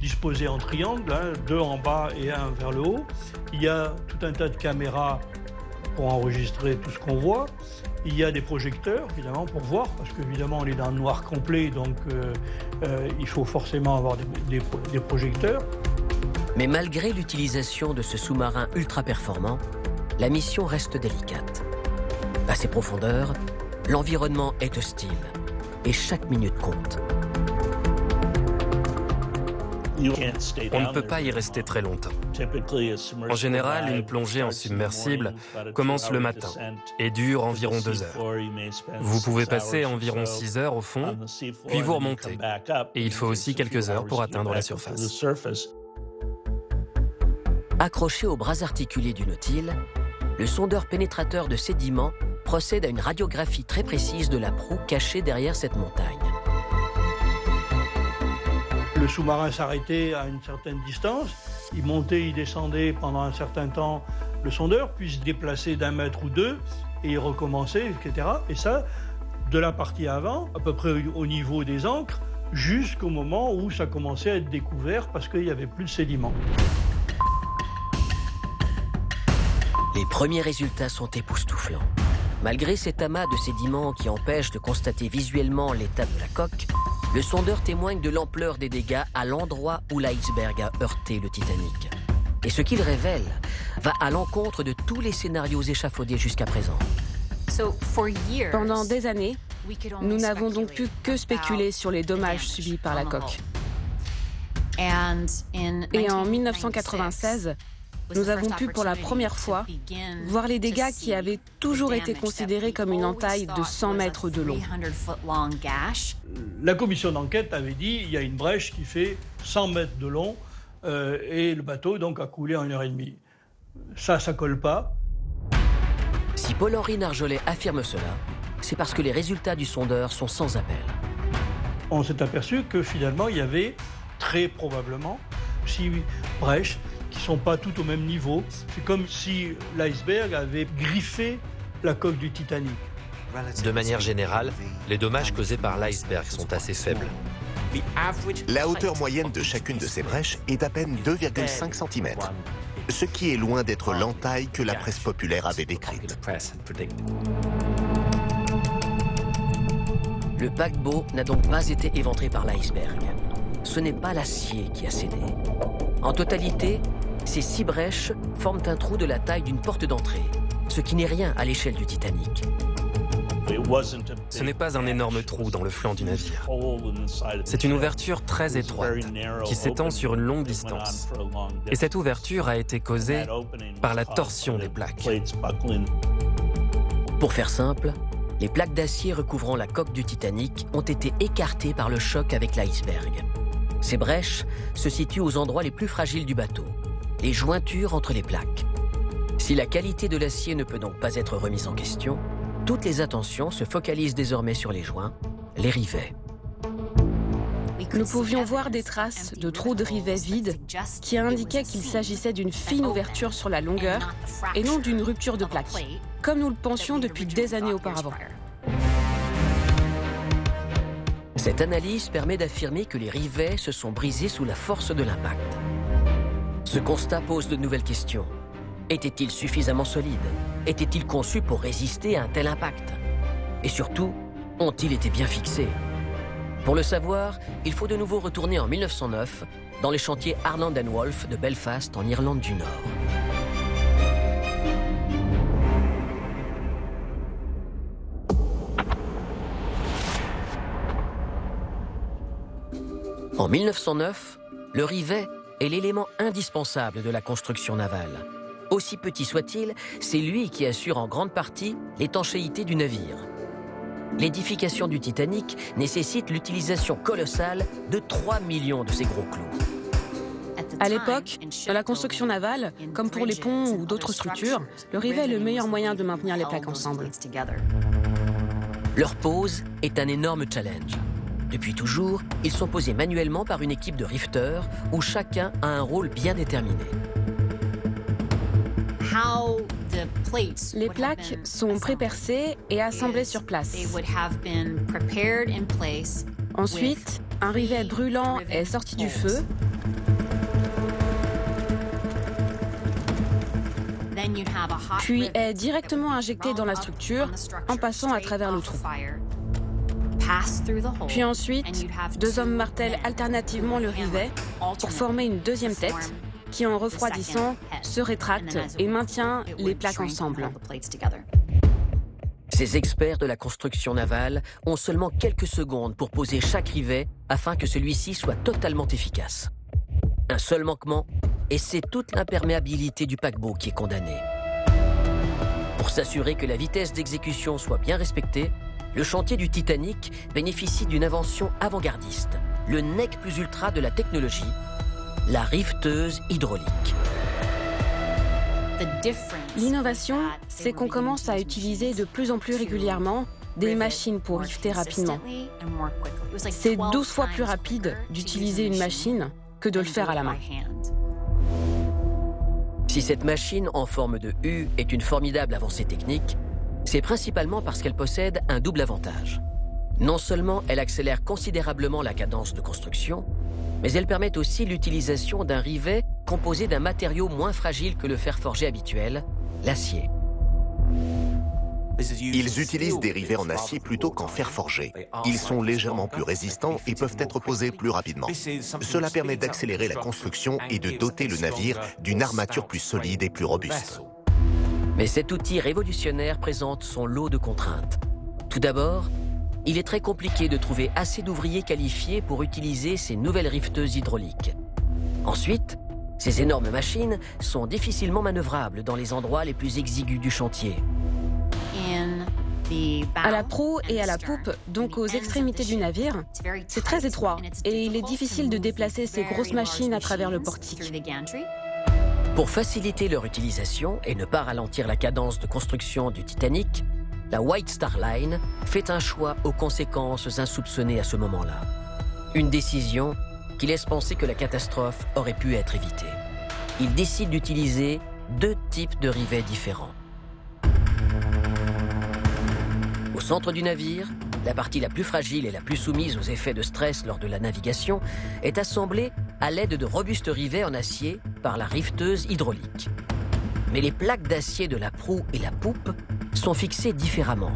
[SPEAKER 8] disposés en triangle, 2 en bas et 1 vers le haut. Il y a tout un tas de caméras pour enregistrer tout ce qu'on voit. Il y a des projecteurs, évidemment, pour voir, parce qu'évidemment, on est dans le noir complet, donc il faut forcément avoir des projecteurs.
[SPEAKER 1] Mais malgré l'utilisation de ce sous-marin ultra performant, la mission reste délicate. À ses profondeurs, l'environnement est hostile et chaque minute compte.
[SPEAKER 10] On ne peut pas y rester très longtemps. En général, une plongée en submersible commence le matin et dure environ 2 heures. Vous pouvez passer environ 6 heures au fond, puis vous remontez. Et il faut aussi quelques heures pour atteindre la surface.
[SPEAKER 1] Accroché aux bras articulés du Nautile, le sondeur pénétrateur de sédiments procède à une radiographie très précise de la proue cachée derrière cette montagne.
[SPEAKER 8] Le sous-marin s'arrêtait à une certaine distance, il montait, il descendait pendant un certain temps le sondeur, puis se déplaçait d'1 mètre ou 2, et il recommençait, etc. Et ça, de la partie avant, à peu près au niveau des ancres, jusqu'au moment où ça commençait à être découvert parce qu'il n'y avait plus de sédiments.
[SPEAKER 1] Les premiers résultats sont époustouflants. Malgré cet amas de sédiments qui empêche de constater visuellement l'état de la coque, le sondeur témoigne de l'ampleur des dégâts à l'endroit où l'iceberg a heurté le Titanic. Et ce qu'il révèle va à l'encontre de tous les scénarios échafaudés jusqu'à présent.
[SPEAKER 7] Pendant des années, nous n'avons donc pu que spéculer sur les dommages subis par la coque. Et en 1996, nous avons pu pour la première fois voir les dégâts qui avaient toujours été considérés comme une entaille de 100 mètres de long.
[SPEAKER 8] La commission d'enquête avait dit qu'il y a une brèche qui fait 100 mètres de long et le bateau donc a coulé en 1h30. Ça colle pas.
[SPEAKER 1] Si Paul-Henri Narjolet affirme cela, c'est parce que les résultats du sondeur sont sans appel.
[SPEAKER 8] On s'est aperçu que finalement il y avait très probablement 6 brèches qui ne sont pas toutes au même niveau. C'est comme si l'iceberg avait griffé la coque du Titanic.
[SPEAKER 11] De manière générale, les dommages causés par l'iceberg sont assez faibles.
[SPEAKER 6] La hauteur moyenne de chacune de ces brèches est d'à peine 2,5 cm, ce qui est loin d'être l'entaille que la presse populaire avait décrite.
[SPEAKER 1] Le paquebot n'a donc pas été éventré par l'iceberg. Ce n'est pas l'acier qui a cédé. En totalité, ces 6 brèches forment un trou de la taille d'une porte d'entrée, ce qui n'est rien à l'échelle du Titanic.
[SPEAKER 10] Ce n'est pas un énorme trou dans le flanc du navire. C'est une ouverture très étroite qui s'étend sur une longue distance. Et cette ouverture a été causée par la torsion des plaques.
[SPEAKER 1] Pour faire simple, les plaques d'acier recouvrant la coque du Titanic ont été écartées par le choc avec l'iceberg. Ces brèches se situent aux endroits les plus fragiles du bateau, les jointures entre les plaques. Si la qualité de l'acier ne peut donc pas être remise en question, toutes les attentions se focalisent désormais sur les joints, les rivets.
[SPEAKER 7] Nous pouvions voir des traces de trous de rivets vides qui indiquaient qu'il s'agissait d'une fine ouverture sur la longueur et non d'une rupture de plaque, comme nous le pensions depuis des années auparavant.
[SPEAKER 1] Cette analyse permet d'affirmer que les rivets se sont brisés sous la force de l'impact. Ce constat pose de nouvelles questions. Étaient-ils suffisamment solides? Étaient-ils conçus pour résister à un tel impact? Et surtout, ont-ils été bien fixés? Pour le savoir, il faut de nouveau retourner en 1909 dans les chantiers Harland & Wolff de Belfast en Irlande du Nord. En 1909, le rivet est l'élément indispensable de la construction navale. Aussi petit soit-il, c'est lui qui assure en grande partie l'étanchéité du navire. L'édification du Titanic nécessite l'utilisation colossale de 3 millions de ces gros clous.
[SPEAKER 7] À l'époque, dans la construction navale, comme pour les ponts ou d'autres structures, le rivet est le meilleur moyen de maintenir les plaques ensemble.
[SPEAKER 1] Leur pose est un énorme challenge. Depuis toujours, ils sont posés manuellement par une équipe de rifteurs où chacun a un rôle bien déterminé.
[SPEAKER 7] Les plaques sont prépercées et assemblées sur place. Ensuite, un rivet brûlant est sorti du feu. Puis est directement injecté dans la structure en passant à travers le trou. Puis ensuite, 2 hommes martèlent alternativement le rivet pour former une deuxième tête qui en refroidissant se rétracte et maintient les plaques ensemble.
[SPEAKER 1] Ces experts de la construction navale ont seulement quelques secondes pour poser chaque rivet afin que celui-ci soit totalement efficace. Un seul manquement, et c'est toute l'imperméabilité du paquebot qui est condamné. Pour s'assurer que la vitesse d'exécution soit bien respectée, le chantier du Titanic bénéficie d'une invention avant-gardiste, le nec plus ultra de la technologie, la rifteuse hydraulique.
[SPEAKER 7] L'innovation, c'est qu'on commence à utiliser de plus en plus régulièrement des machines pour rifter rapidement. C'est 12 fois plus rapide d'utiliser une machine que de le faire à la main.
[SPEAKER 1] Si cette machine en forme de U est une formidable avancée technique, c'est principalement parce qu'elle possède un double avantage. Non seulement elle accélère considérablement la cadence de construction, mais elle permet aussi l'utilisation d'un rivet composé d'un matériau moins fragile que le fer forgé habituel, l'acier.
[SPEAKER 6] Ils utilisent des rivets en acier plutôt qu'en fer forgé. Ils sont légèrement plus résistants et peuvent être posés plus rapidement. Cela permet d'accélérer la construction et de doter le navire d'une armature plus solide et plus robuste.
[SPEAKER 1] Mais cet outil révolutionnaire présente son lot de contraintes. Tout d'abord, il est très compliqué de trouver assez d'ouvriers qualifiés pour utiliser ces nouvelles rifteuses hydrauliques. Ensuite, ces énormes machines sont difficilement manœuvrables dans les endroits les plus exigus du chantier.
[SPEAKER 7] À la proue et à la poupe, donc aux extrémités du navire, c'est très étroit et il est difficile de déplacer ces grosses machines à travers le portique.
[SPEAKER 1] Pour faciliter leur utilisation et ne pas ralentir la cadence de construction du Titanic, la White Star Line fait un choix aux conséquences insoupçonnées à ce moment-là. Une décision qui laisse penser que la catastrophe aurait pu être évitée. Ils décident d'utiliser deux types de rivets différents. Au centre du navire, la partie la plus fragile et la plus soumise aux effets de stress lors de la navigation est assemblée à l'aide de robustes rivets en acier par la rifteuse hydraulique. Mais les plaques d'acier de la proue et la poupe sont fixées différemment.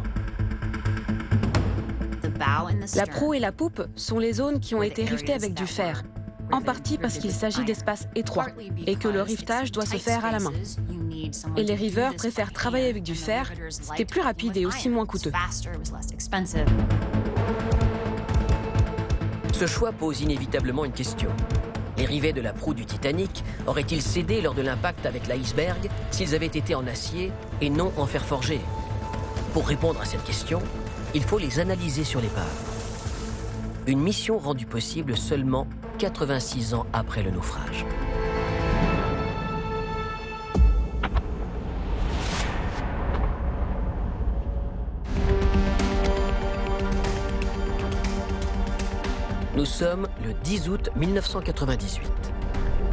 [SPEAKER 7] La proue et la poupe sont les zones qui ont été rivetées avec du fer, en partie parce qu'il s'agit d'espaces étroits et que le rivetage doit se faire à la main. Et les riveurs préfèrent travailler avec du fer, c'était plus rapide et aussi moins coûteux.
[SPEAKER 1] Ce choix pose inévitablement une question. Les rivets de la proue du Titanic auraient-ils cédé lors de l'impact avec l'iceberg s'ils avaient été en acier et non en fer forgé? Pour répondre à cette question, il faut les analyser sur l'épave. Une mission rendue possible seulement 86 ans après le naufrage. Nous sommes le 10 août 1998.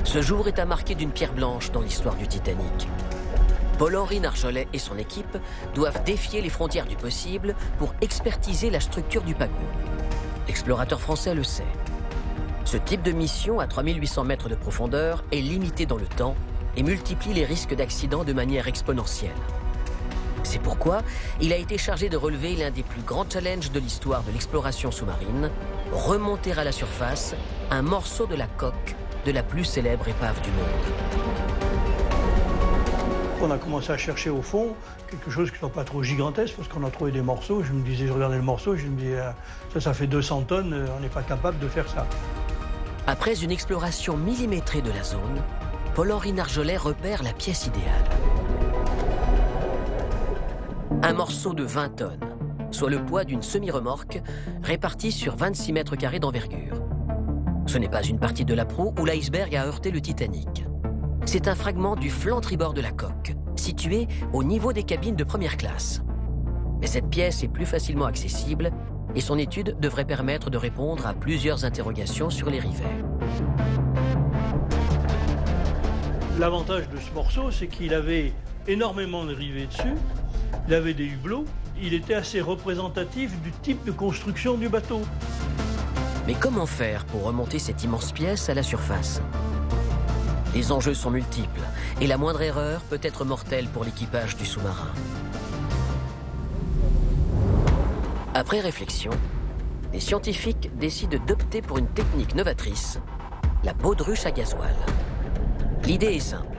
[SPEAKER 1] Ce jour est à marquer d'une pierre blanche dans l'histoire du Titanic. Paul-Henri Narjolet et son équipe doivent défier les frontières du possible pour expertiser la structure du paquebot. L'explorateur français le sait. Ce type de mission à 3800 mètres de profondeur est limité dans le temps et multiplie les risques d'accident de manière exponentielle. C'est pourquoi il a été chargé de relever l'un des plus grands challenges de l'histoire de l'exploration sous-marine, remonter à la surface un morceau de la coque de la plus célèbre épave du monde.
[SPEAKER 8] On a commencé à chercher au fond quelque chose qui ne soit pas trop gigantesque, parce qu'on a trouvé des morceaux. Je regardais le morceau, je me disais, ça fait 200 tonnes, on n'est pas capable de faire ça.
[SPEAKER 1] Après une exploration millimétrée de la zone, Paul-Henri Narjolet repère la pièce idéale. Un morceau de 20 tonnes, soit le poids d'une semi-remorque, répartie sur 26 mètres carrés d'envergure. Ce n'est pas une partie de la proue où l'iceberg a heurté le Titanic. C'est un fragment du flanc tribord de la coque, situé au niveau des cabines de première classe. Mais cette pièce est plus facilement accessible et son étude devrait permettre de répondre à plusieurs interrogations sur les rivets.
[SPEAKER 8] L'avantage de ce morceau, c'est qu'il avait énormément de rivets dessus, il avait des hublots, il était assez représentatif du type de construction du bateau.
[SPEAKER 1] Mais comment faire pour remonter cette immense pièce à la surface ? Les enjeux sont multiples et la moindre erreur peut être mortelle pour l'équipage du sous-marin. Après réflexion, les scientifiques décident d'opter pour une technique novatrice, la baudruche à gasoil. L'idée est simple.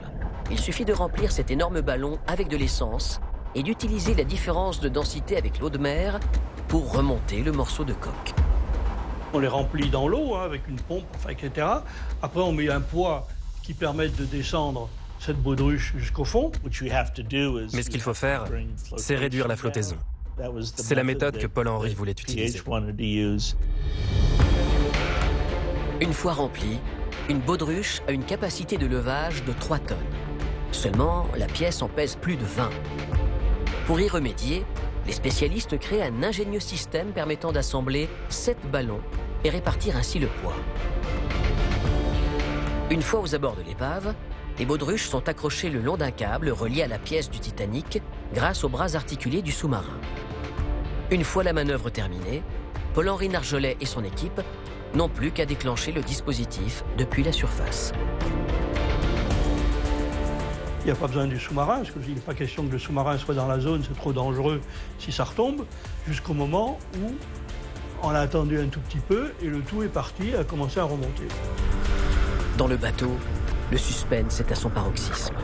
[SPEAKER 1] Il suffit de remplir cet énorme ballon avec de l'essence et d'utiliser la différence de densité avec l'eau de mer pour remonter le morceau de coque.
[SPEAKER 8] On les remplit dans l'eau avec une pompe, etc. Après, on met un poids qui permet de descendre cette baudruche jusqu'au fond.
[SPEAKER 10] Mais ce qu'il faut faire, c'est réduire la flottaison. C'est la méthode que Paul-Henri voulait utiliser.
[SPEAKER 1] Une fois remplie, une baudruche a une capacité de levage de 3 tonnes. Seulement, la pièce en pèse plus de 20. Pour y remédier, les spécialistes créent un ingénieux système permettant d'assembler 7 ballons et répartir ainsi le poids. Une fois aux abords de l'épave, les baudruches sont accrochées le long d'un câble relié à la pièce du Titanic grâce aux bras articulés du sous-marin. Une fois la manœuvre terminée, Paul-Henri Nargeolet et son équipe n'ont plus qu'à déclencher le dispositif depuis la surface.
[SPEAKER 8] Il n'y a pas besoin du sous-marin, parce qu'il n'est pas question que le sous-marin soit dans la zone, c'est trop dangereux si ça retombe, jusqu'au moment où on a attendu un tout petit peu et le tout est parti, a commencé à remonter.
[SPEAKER 1] Dans le bateau, le suspense est à son paroxysme.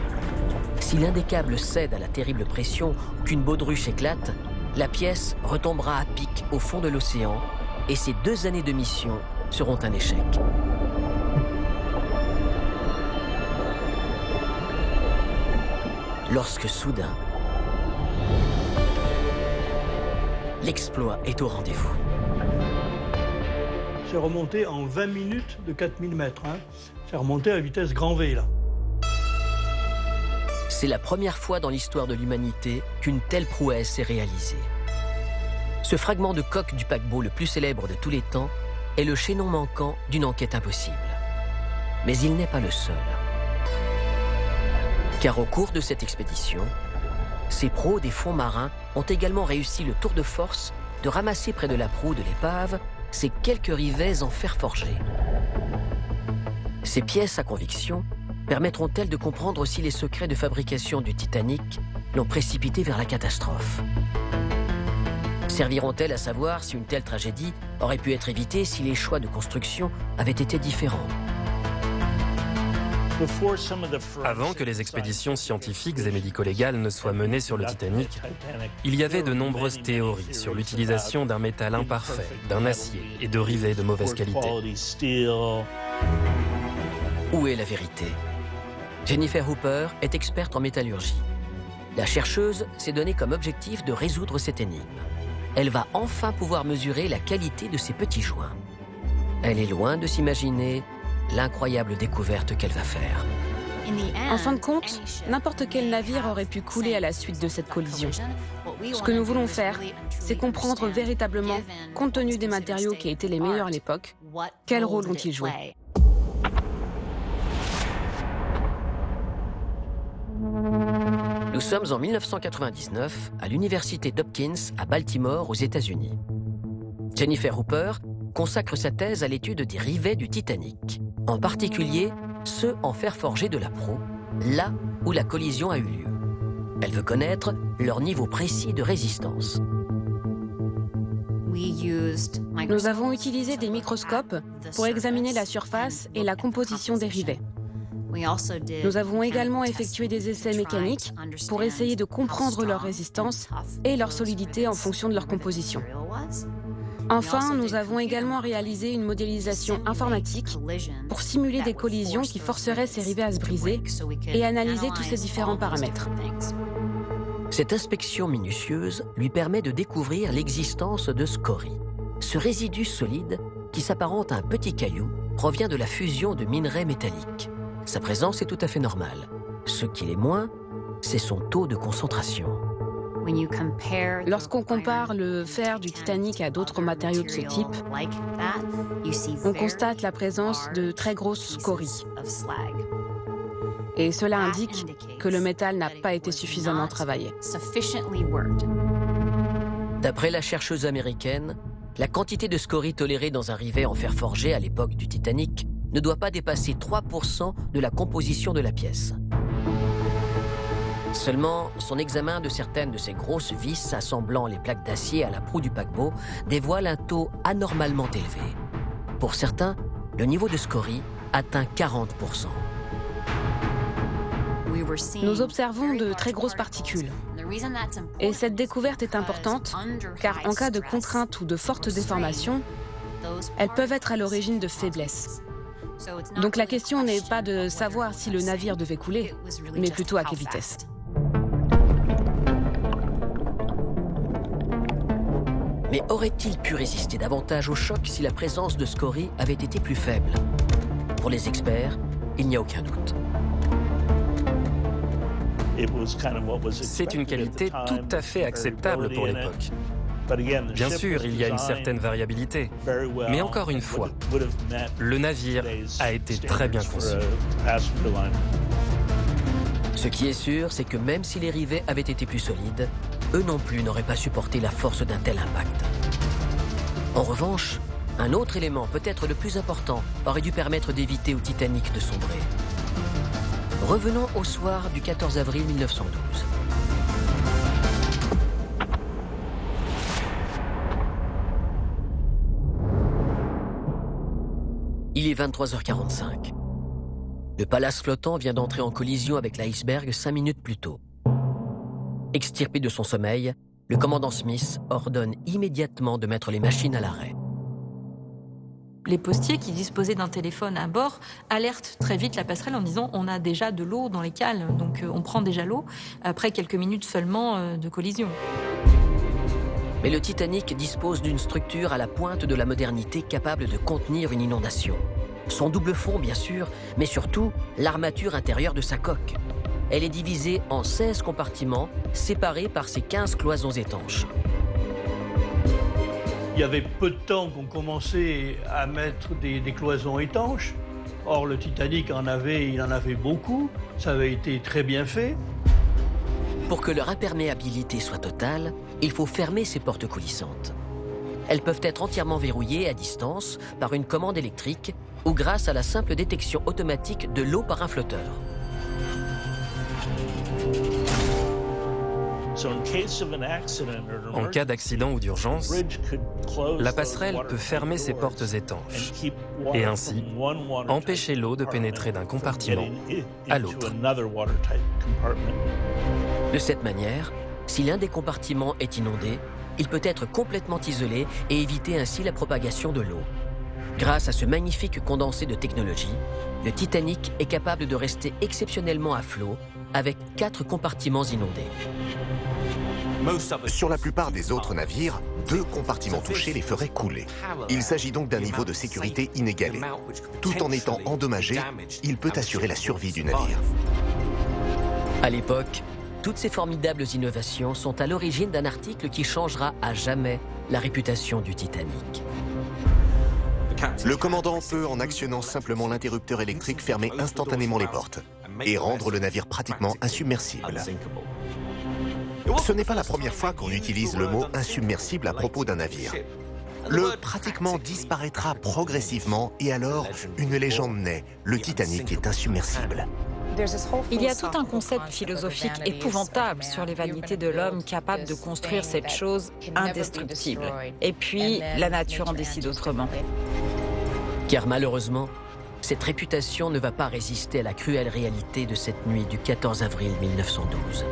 [SPEAKER 1] Si l'un des câbles cède à la terrible pression ou qu'une baudruche éclate, la pièce retombera à pic au fond de l'océan et ces 2 années de mission seront un échec. Lorsque soudain, l'exploit est au rendez-vous.
[SPEAKER 8] C'est remonté en 20 minutes de 4000 mètres. C'est remonté à vitesse grand V, là.
[SPEAKER 1] C'est la première fois dans l'histoire de l'humanité qu'une telle prouesse est réalisée. Ce fragment de coque du paquebot le plus célèbre de tous les temps est le chaînon manquant d'une enquête impossible. Mais il n'est pas le seul. Car au cours de cette expédition, ces pros des fonds marins ont également réussi le tour de force de ramasser près de la proue de l'épave ces quelques rivets en fer forgé. Ces pièces à conviction permettront-elles de comprendre aussi les secrets de fabrication du Titanic l'ont précipité vers la catastrophe? Serviront-elles à savoir si une telle tragédie aurait pu être évitée si les choix de construction avaient été différents?
[SPEAKER 10] Avant que les expéditions scientifiques et médico-légales ne soient menées sur le Titanic, il y avait de nombreuses théories sur l'utilisation d'un métal imparfait, d'un acier et de rivets de mauvaise qualité.
[SPEAKER 1] Où est la vérité? Jennifer Hooper est experte en métallurgie. La chercheuse s'est donnée comme objectif de résoudre cette énigme. Elle va enfin pouvoir mesurer la qualité de ces petits joints. Elle est loin de s'imaginer l'incroyable découverte qu'elle va faire.
[SPEAKER 7] En fin de compte, n'importe quel navire aurait pu couler à la suite de cette collision. Ce que nous voulons faire, c'est comprendre véritablement, compte tenu des matériaux qui étaient les meilleurs à l'époque, quel rôle ont-ils joué.
[SPEAKER 1] Nous sommes en 1999 à l'université d'Hopkins à Baltimore aux États-Unis. Jennifer Hooper consacre sa thèse à l'étude des rivets du Titanic, en particulier ceux en fer forgé de la proue, là où la collision a eu lieu. Elle veut connaître leur niveau précis de résistance.
[SPEAKER 7] Nous avons utilisé des microscopes pour examiner la surface et la composition des rivets. Nous avons également effectué des essais mécaniques pour essayer de comprendre leur résistance et leur solidité en fonction de leur composition. Enfin, nous avons également réalisé une modélisation informatique pour simuler des collisions qui forceraient ces rivets à se briser et analyser tous ces différents paramètres.
[SPEAKER 1] Cette inspection minutieuse lui permet de découvrir l'existence de scorie. Ce résidu solide, qui s'apparente à un petit caillou, provient de la fusion de minerais métalliques. Sa présence est tout à fait normale. Ce qui l'est moins, c'est son taux de concentration.
[SPEAKER 7] Lorsqu'on compare le fer du Titanic à d'autres matériaux de ce type, on constate la présence de très grosses scories. Et cela indique que le métal n'a pas été suffisamment travaillé.
[SPEAKER 1] D'après la chercheuse américaine, la quantité de scories tolérée dans un rivet en fer forgé à l'époque du Titanic ne doit pas dépasser 3% de la composition de la pièce. Seulement, son examen de certaines de ces grosses vis assemblant les plaques d'acier à la proue du paquebot dévoile un taux anormalement élevé. Pour certains, le niveau de scorie atteint 40%.
[SPEAKER 7] nous observons de très grosses particules. Et cette découverte est importante car en cas de contrainte ou de forte déformation, elles peuvent être à l'origine de faiblesses. Donc la question n'est pas de savoir si le navire devait couler, mais plutôt à quelle vitesse.
[SPEAKER 1] Mais aurait-il pu résister davantage au choc si la présence de scories avait été plus faible? Pour les experts, il n'y a aucun doute.
[SPEAKER 10] C'est une qualité tout à fait acceptable pour l'époque. Bien sûr, il y a une certaine variabilité, mais encore une fois, le navire a été très bien conçu.
[SPEAKER 1] Ce qui est sûr, c'est que même si les rivets avaient été plus solides, eux non plus n'auraient pas supporté la force d'un tel impact. En revanche, un autre élément, peut-être le plus important, aurait dû permettre d'éviter au Titanic de sombrer. Revenons au soir du 14 avril 1912. Il est 23h45. Le Pallas flottant vient d'entrer en collision avec l'iceberg 5 minutes plus tôt. Extirpé de son sommeil, le commandant Smith ordonne immédiatement de mettre les machines à l'arrêt.
[SPEAKER 2] Les postiers qui disposaient d'un téléphone à bord alertent très vite la passerelle en disant on a déjà de l'eau dans les cales, donc on prend déjà l'eau après quelques minutes seulement de collision.
[SPEAKER 1] Mais le Titanic dispose d'une structure à la pointe de la modernité capable de contenir une inondation. Son double fond, bien sûr, mais surtout l'armature intérieure de sa coque. Elle est divisée en 16 compartiments, séparés par ces 15 cloisons étanches.
[SPEAKER 8] Il y avait peu de temps qu'on commençait à mettre des cloisons étanches. Or, le Titanic il en avait beaucoup. Ça avait été très bien fait.
[SPEAKER 1] Pour que leur imperméabilité soit totale, il faut fermer ces portes coulissantes. Elles peuvent être entièrement verrouillées à distance par une commande électrique ou grâce à la simple détection automatique de l'eau par un flotteur.
[SPEAKER 10] En cas d'accident ou d'urgence, la passerelle peut fermer ses portes étanches et ainsi empêcher l'eau de pénétrer d'un compartiment à l'autre.
[SPEAKER 1] De cette manière, si l'un des compartiments est inondé, il peut être complètement isolé et éviter ainsi la propagation de l'eau. Grâce à ce magnifique condensé de technologie, le Titanic est capable de rester exceptionnellement à flot avec 4 compartiments inondés.
[SPEAKER 6] Sur la plupart des autres navires, 2 compartiments touchés les feraient couler. Il s'agit donc d'un niveau de sécurité inégalé. Tout en étant endommagé, il peut assurer la survie du navire.
[SPEAKER 1] À l'époque, toutes ces formidables innovations sont à l'origine d'un article qui changera à jamais la réputation du Titanic.
[SPEAKER 6] Le commandant peut, en actionnant simplement l'interrupteur électrique, fermer instantanément les portes et rendre le navire pratiquement insubmersible. Ce n'est pas la première fois qu'on utilise le mot insubmersible à propos d'un navire. Le pratiquement disparaîtra progressivement et alors une légende naît. Le Titanic est insubmersible.
[SPEAKER 4] Il y a tout un concept philosophique épouvantable sur les vanités de l'homme capable de construire cette chose indestructible. Et puis, la nature en décide autrement.
[SPEAKER 1] Car malheureusement, cette réputation ne va pas résister à la cruelle réalité de cette nuit du 14 avril 1912.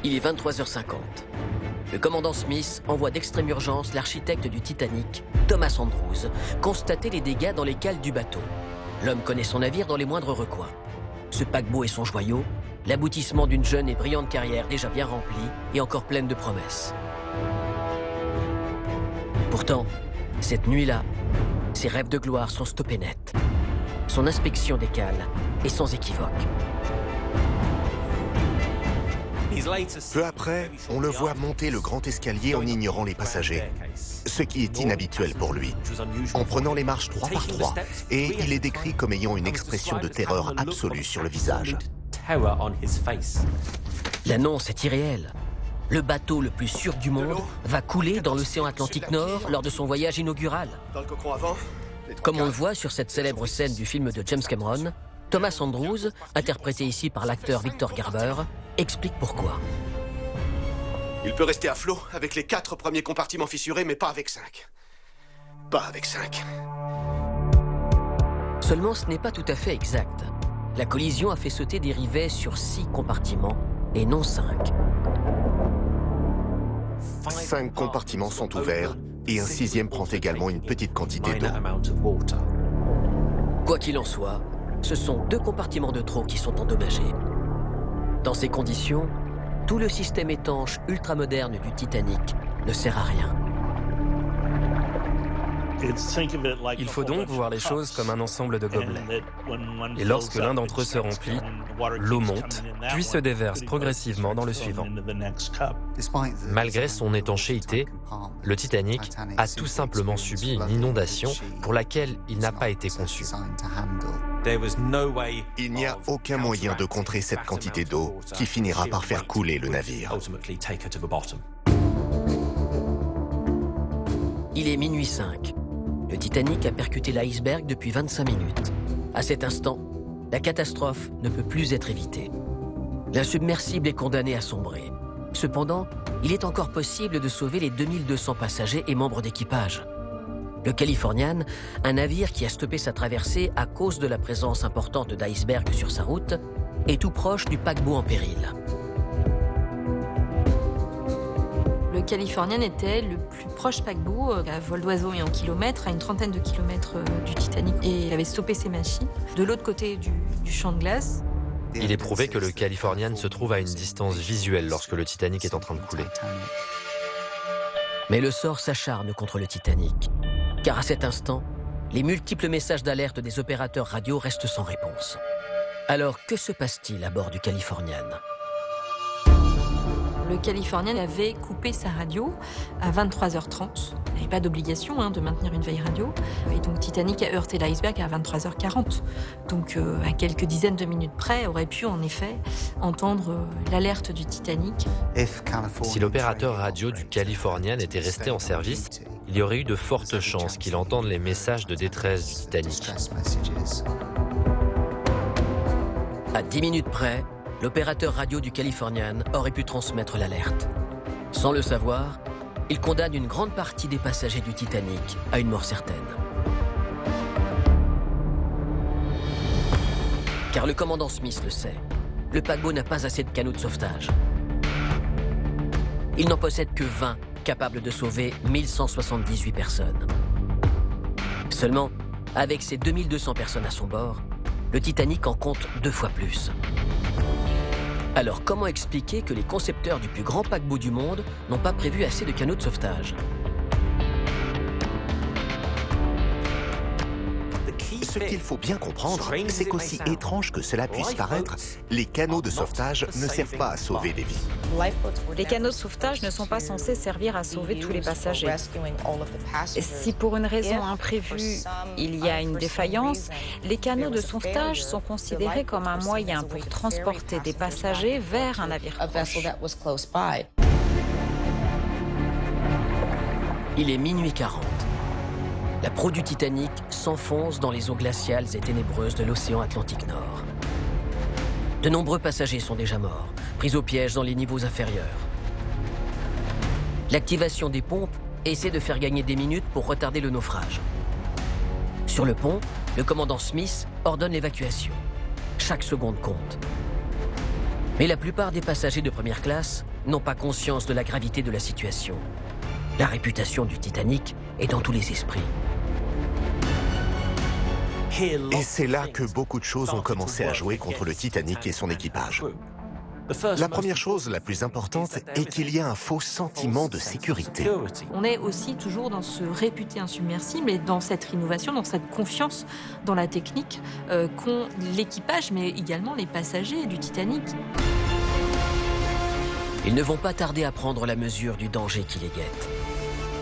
[SPEAKER 1] Il est 23h50. Le commandant Smith envoie d'extrême urgence l'architecte du Titanic, Thomas Andrews, constater les dégâts dans les cales du bateau. L'homme connaît son navire dans les moindres recoins. Ce paquebot est son joyau, l'aboutissement d'une jeune et brillante carrière déjà bien remplie et encore pleine de promesses. Pourtant, cette nuit-là, ses rêves de gloire sont stoppés net. Son inspection des cales est sans équivoque.
[SPEAKER 6] Peu après, on le voit monter le grand escalier en ignorant les passagers, ce qui est inhabituel pour lui, en prenant les marches 3 par 3, et il est décrit comme ayant une expression de terreur absolue sur le visage.
[SPEAKER 1] L'annonce est irréelle. Le bateau le plus sûr du monde va couler dans l'océan Atlantique Nord lors de son voyage inaugural. Comme on le voit sur cette célèbre scène du film de James Cameron, Thomas Andrews, interprété ici par l'acteur Victor Garber, explique pourquoi.
[SPEAKER 5] Il peut rester à flot avec les 4 premiers compartiments fissurés, mais pas avec 5. Pas avec 5.
[SPEAKER 1] Seulement, ce n'est pas tout à fait exact. La collision a fait sauter des rivets sur 6 compartiments et non 5.
[SPEAKER 6] 5 compartiments sont ouverts et un 6e prend également une petite quantité d'eau.
[SPEAKER 1] Quoi qu'il en soit, ce sont 2 compartiments de trop qui sont endommagés. Dans ces conditions, tout le système étanche ultramoderne du Titanic ne sert à rien.
[SPEAKER 10] Il faut donc voir les choses comme un ensemble de gobelets. Et lorsque l'un d'entre eux se remplit, l'eau monte, puis se déverse progressivement dans le suivant.
[SPEAKER 11] Malgré son étanchéité, le Titanic a tout simplement subi une inondation pour laquelle il n'a pas été conçu.
[SPEAKER 6] Il n'y a aucun moyen de contrer cette quantité d'eau qui finira par faire couler le navire.
[SPEAKER 1] Il est minuit 5. Le Titanic a percuté l'iceberg depuis 25 minutes. À cet instant, la catastrophe ne peut plus être évitée. L'insubmersible est condamné à sombrer. Cependant, il est encore possible de sauver les 2200 passagers et membres d'équipage. Le Californian, un navire qui a stoppé sa traversée à cause de la présence importante d'icebergs sur sa route, est tout proche du paquebot en péril.
[SPEAKER 2] Le Californian était le plus proche paquebot, à vol d'oiseau et en kilomètres, à une trentaine de kilomètres du Titanic, et il avait stoppé ses machines. De l'autre côté du champ de glace,
[SPEAKER 11] il est prouvé que le Californian se trouve à une distance visuelle lorsque le Titanic est en train de couler.
[SPEAKER 1] Mais le sort s'acharne contre le Titanic, car à cet instant, les multiples messages d'alerte des opérateurs radio restent sans réponse. Alors, que se passe-t-il à bord du Californian ?
[SPEAKER 2] Le Californian avait coupé sa radio à 23h30. Il n'avait pas d'obligation de maintenir une veille radio. Et donc Titanic a heurté l'iceberg à 23h40. Donc à quelques dizaines de minutes près, aurait pu en effet entendre l'alerte du Titanic.
[SPEAKER 11] Si l'opérateur radio du Californian était resté en service, il y aurait eu de fortes chances qu'il entende les messages de détresse du Titanic.
[SPEAKER 1] À 10 minutes près, l'opérateur radio du Californian aurait pu transmettre l'alerte. Sans le savoir, il condamne une grande partie des passagers du Titanic à une mort certaine. Car le commandant Smith le sait, le paquebot n'a pas assez de canots de sauvetage. Il n'en possède que 20 capables de sauver 1178 personnes. Seulement, avec ses 2200 personnes à son bord, le Titanic en compte 2 fois plus. Alors comment expliquer que les concepteurs du plus grand paquebot du monde n'ont pas prévu assez de canots de sauvetage ?
[SPEAKER 6] Ce qu'il faut bien comprendre, c'est qu'aussi étrange que cela puisse paraître, les canaux de sauvetage ne servent pas à sauver des vies.
[SPEAKER 4] Les canaux de sauvetage ne sont pas censés servir à sauver tous les passagers. Si pour une raison imprévue, il y a une défaillance, les canaux de sauvetage sont considérés comme un moyen pour transporter des passagers vers un navire proche.
[SPEAKER 1] Il est minuit 40. La proue du Titanic s'enfonce dans les eaux glaciales et ténébreuses de l'océan Atlantique Nord. De nombreux passagers sont déjà morts, pris au piège dans les niveaux inférieurs. L'activation des pompes essaie de faire gagner des minutes pour retarder le naufrage. Sur le pont, le commandant Smith ordonne l'évacuation. Chaque seconde compte. Mais la plupart des passagers de première classe n'ont pas conscience de la gravité de la situation. La réputation du Titanic est dans tous les esprits.
[SPEAKER 6] Et c'est là que beaucoup de choses ont commencé à jouer contre le Titanic et son équipage. La première chose, la plus importante, est qu'il y a un faux sentiment de sécurité.
[SPEAKER 2] On est aussi toujours dans ce réputé insubmersible et dans cette innovation, dans cette confiance dans la technique qu'ont l'équipage, mais également les passagers du Titanic.
[SPEAKER 1] Ils ne vont pas tarder à prendre la mesure du danger qui les guette.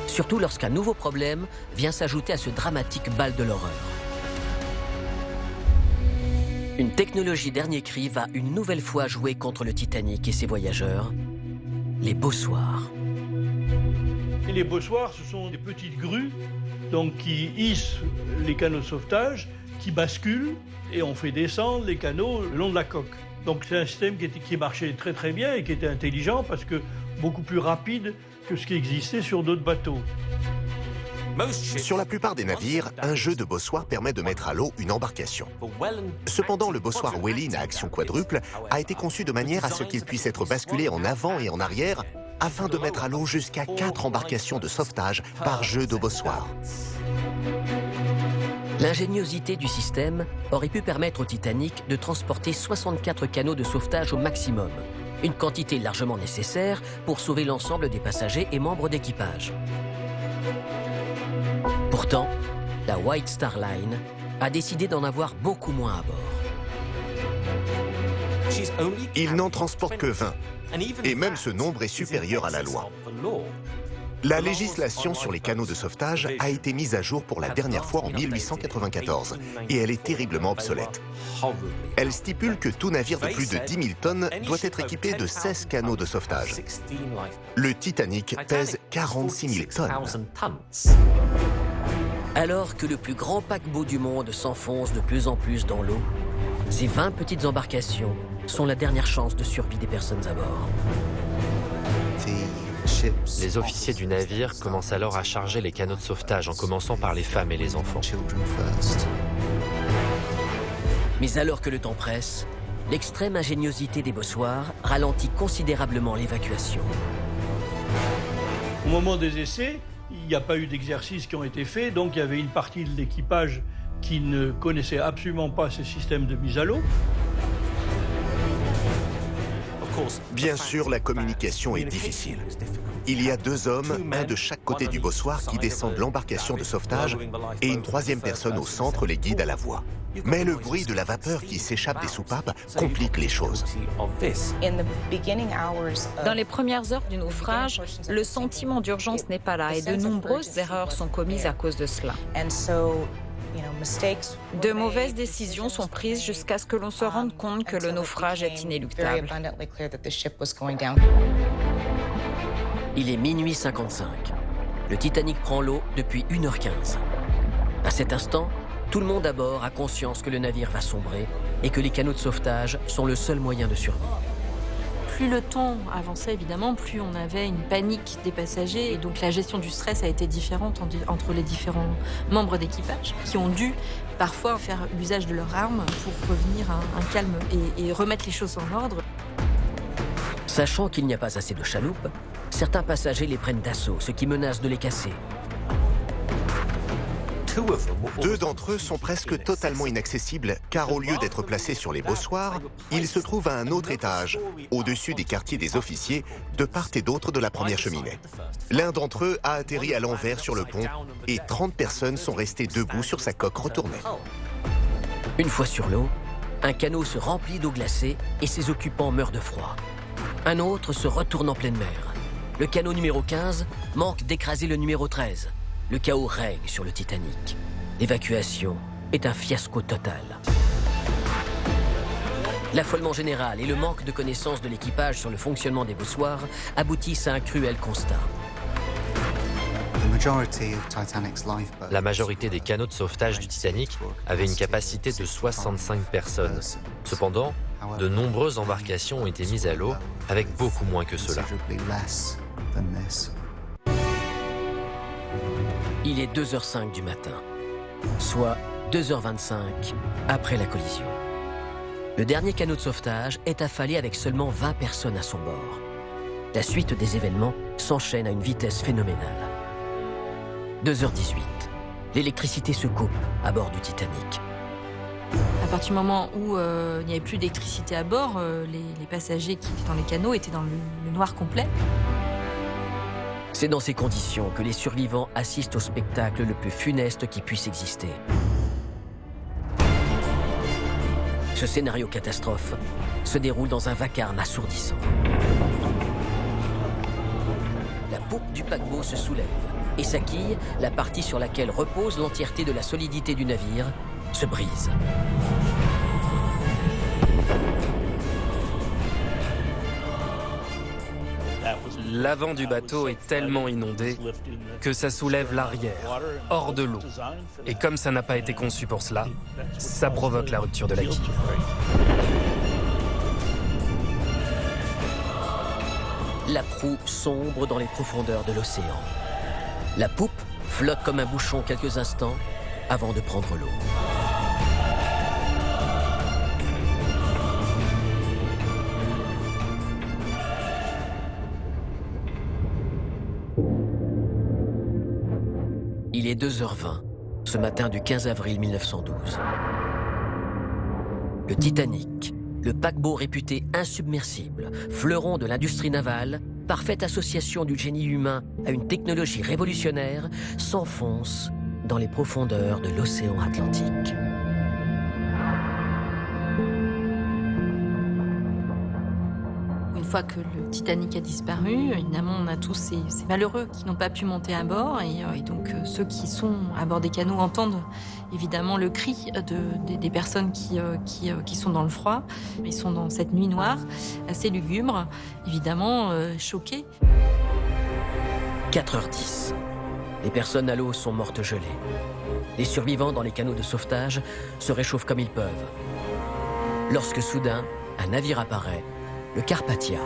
[SPEAKER 1] Surtout lorsqu'un nouveau problème vient s'ajouter à ce dramatique bal de l'horreur. Une technologie dernier cri va une nouvelle fois jouer contre le Titanic et ses voyageurs, les bossoirs.
[SPEAKER 8] Et les bossoirs, ce sont des petites grues donc, qui hissent les canaux de sauvetage, qui basculent et on fait descendre les canaux le long de la coque. Donc c'est un système qui marchait très très bien et qui était intelligent parce que beaucoup plus rapide que ce qui existait sur d'autres bateaux.
[SPEAKER 6] Sur la plupart des navires, un jeu de bossoir permet de mettre à l'eau une embarcation. Cependant, le bossoir Welin à action quadruple a été conçu de manière à ce qu'il puisse être basculé en avant et en arrière afin de mettre à l'eau jusqu'à 4 embarcations de sauvetage par jeu de bossoir.
[SPEAKER 1] L'ingéniosité du système aurait pu permettre au Titanic de transporter 64 canots de sauvetage au maximum, une quantité largement nécessaire pour sauver l'ensemble des passagers et membres d'équipage. Pourtant, la White Star Line a décidé d'en avoir beaucoup moins à bord.
[SPEAKER 6] Il n'en transporte que 20, et même ce nombre est supérieur à la loi. La législation sur les canots de sauvetage a été mise à jour pour la dernière fois en 1894, et elle est terriblement obsolète. Elle stipule que tout navire de plus de 10 000 tonnes doit être équipé de 16 canots de sauvetage. Le Titanic pèse 46 000 tonnes.
[SPEAKER 1] Alors que le plus grand paquebot du monde s'enfonce de plus en plus dans l'eau, ces 20 petites embarcations sont la dernière chance de survie des personnes à bord.
[SPEAKER 11] Les officiers du navire commencent alors à charger les canots de sauvetage, en commençant par les femmes et les enfants.
[SPEAKER 1] Mais alors que le temps presse, l'extrême ingéniosité des bossoirs ralentit considérablement l'évacuation.
[SPEAKER 8] Au moment des essais, il n'y a pas eu d'exercices qui ont été faits, donc il y avait une partie de l'équipage qui ne connaissait absolument pas ce système de mise à l'eau.
[SPEAKER 6] Bien sûr, la communication est difficile. Il y a 2 hommes, un de chaque côté du bossoir, qui descendent l'embarcation de sauvetage et une 3e personne au centre les guide à la voix. Mais le bruit de la vapeur qui s'échappe des soupapes complique les choses.
[SPEAKER 4] Dans les premières heures du naufrage, le sentiment d'urgence n'est pas là et de nombreuses erreurs sont commises à cause de cela. De mauvaises décisions sont prises jusqu'à ce que l'on se rende compte que le naufrage est inéluctable.
[SPEAKER 1] Il est minuit 55. Le Titanic prend l'eau depuis 1h15. À cet instant, tout le monde à bord a conscience que le navire va sombrer et que les canots de sauvetage sont le seul moyen de survie.
[SPEAKER 2] Plus le temps avançait, évidemment, plus on avait une panique des passagers. Et donc la gestion du stress a été différente entre les différents membres d'équipage qui ont dû parfois faire usage de leurs armes pour revenir à un calme et remettre les choses en ordre.
[SPEAKER 1] Sachant qu'il n'y a pas assez de chaloupes, certains passagers les prennent d'assaut, ce qui menace de les casser.
[SPEAKER 6] 2 d'entre eux sont presque totalement inaccessibles car au lieu d'être placés sur les bossoirs, ils se trouvent à un autre étage, au-dessus des quartiers des officiers, de part et d'autre de la première cheminée. L'un d'entre eux a atterri à l'envers sur le pont et 30 personnes sont restées debout sur sa coque retournée.
[SPEAKER 1] Une fois sur l'eau, un canot se remplit d'eau glacée et ses occupants meurent de froid. Un autre se retourne en pleine mer. Le canot numéro 15 manque d'écraser le numéro 13. Le chaos règne sur le Titanic. L'évacuation est un fiasco total. L'affolement général et le manque de connaissance de l'équipage sur le fonctionnement des bossoirs aboutissent à un cruel constat.
[SPEAKER 11] La majorité des canots de sauvetage du Titanic avaient une capacité de 65 personnes. Cependant, de nombreuses embarcations ont été mises à l'eau avec beaucoup moins que cela.
[SPEAKER 1] Il est 2h05 du matin, soit 2h25 après la collision. Le dernier canot de sauvetage est affalé avec seulement 20 personnes à son bord. La suite des événements s'enchaîne à une vitesse phénoménale. 2h18, l'électricité se coupe à bord du Titanic.
[SPEAKER 2] À partir du moment où il n'y avait plus d'électricité à bord, les passagers qui étaient dans les canots étaient dans le noir complet.
[SPEAKER 1] C'est dans ces conditions que les survivants assistent au spectacle le plus funeste qui puisse exister. Ce scénario catastrophe se déroule dans un vacarme assourdissant. La poupe du paquebot se soulève et sa quille, la partie sur laquelle repose l'entièreté de la solidité du navire, se brise.
[SPEAKER 10] L'avant du bateau est tellement inondé que ça soulève l'arrière, hors de l'eau. Et comme ça n'a pas été conçu pour cela, ça provoque la rupture de la quille.
[SPEAKER 1] La proue sombre dans les profondeurs de l'océan. La poupe, flotte comme un bouchon quelques instants avant de prendre l'eau. Il est 2h20, ce matin du 15 avril 1912. Le Titanic, le paquebot réputé insubmersible, fleuron de l'industrie navale, parfaite association du génie humain à une technologie révolutionnaire, s'enfonce dans les profondeurs de l'océan Atlantique.
[SPEAKER 2] Une fois que le Titanic a disparu, évidemment, on a tous ces malheureux qui n'ont pas pu monter à bord. Et donc, ceux qui sont à bord des canots entendent évidemment le cri des personnes qui sont dans le froid. Ils sont dans cette nuit noire, assez lugubre, évidemment choqués.
[SPEAKER 1] 4h10. Les personnes à l'eau sont mortes gelées. Les survivants dans les canots de sauvetage se réchauffent comme ils peuvent. Lorsque soudain, un navire apparaît, le Carpathia.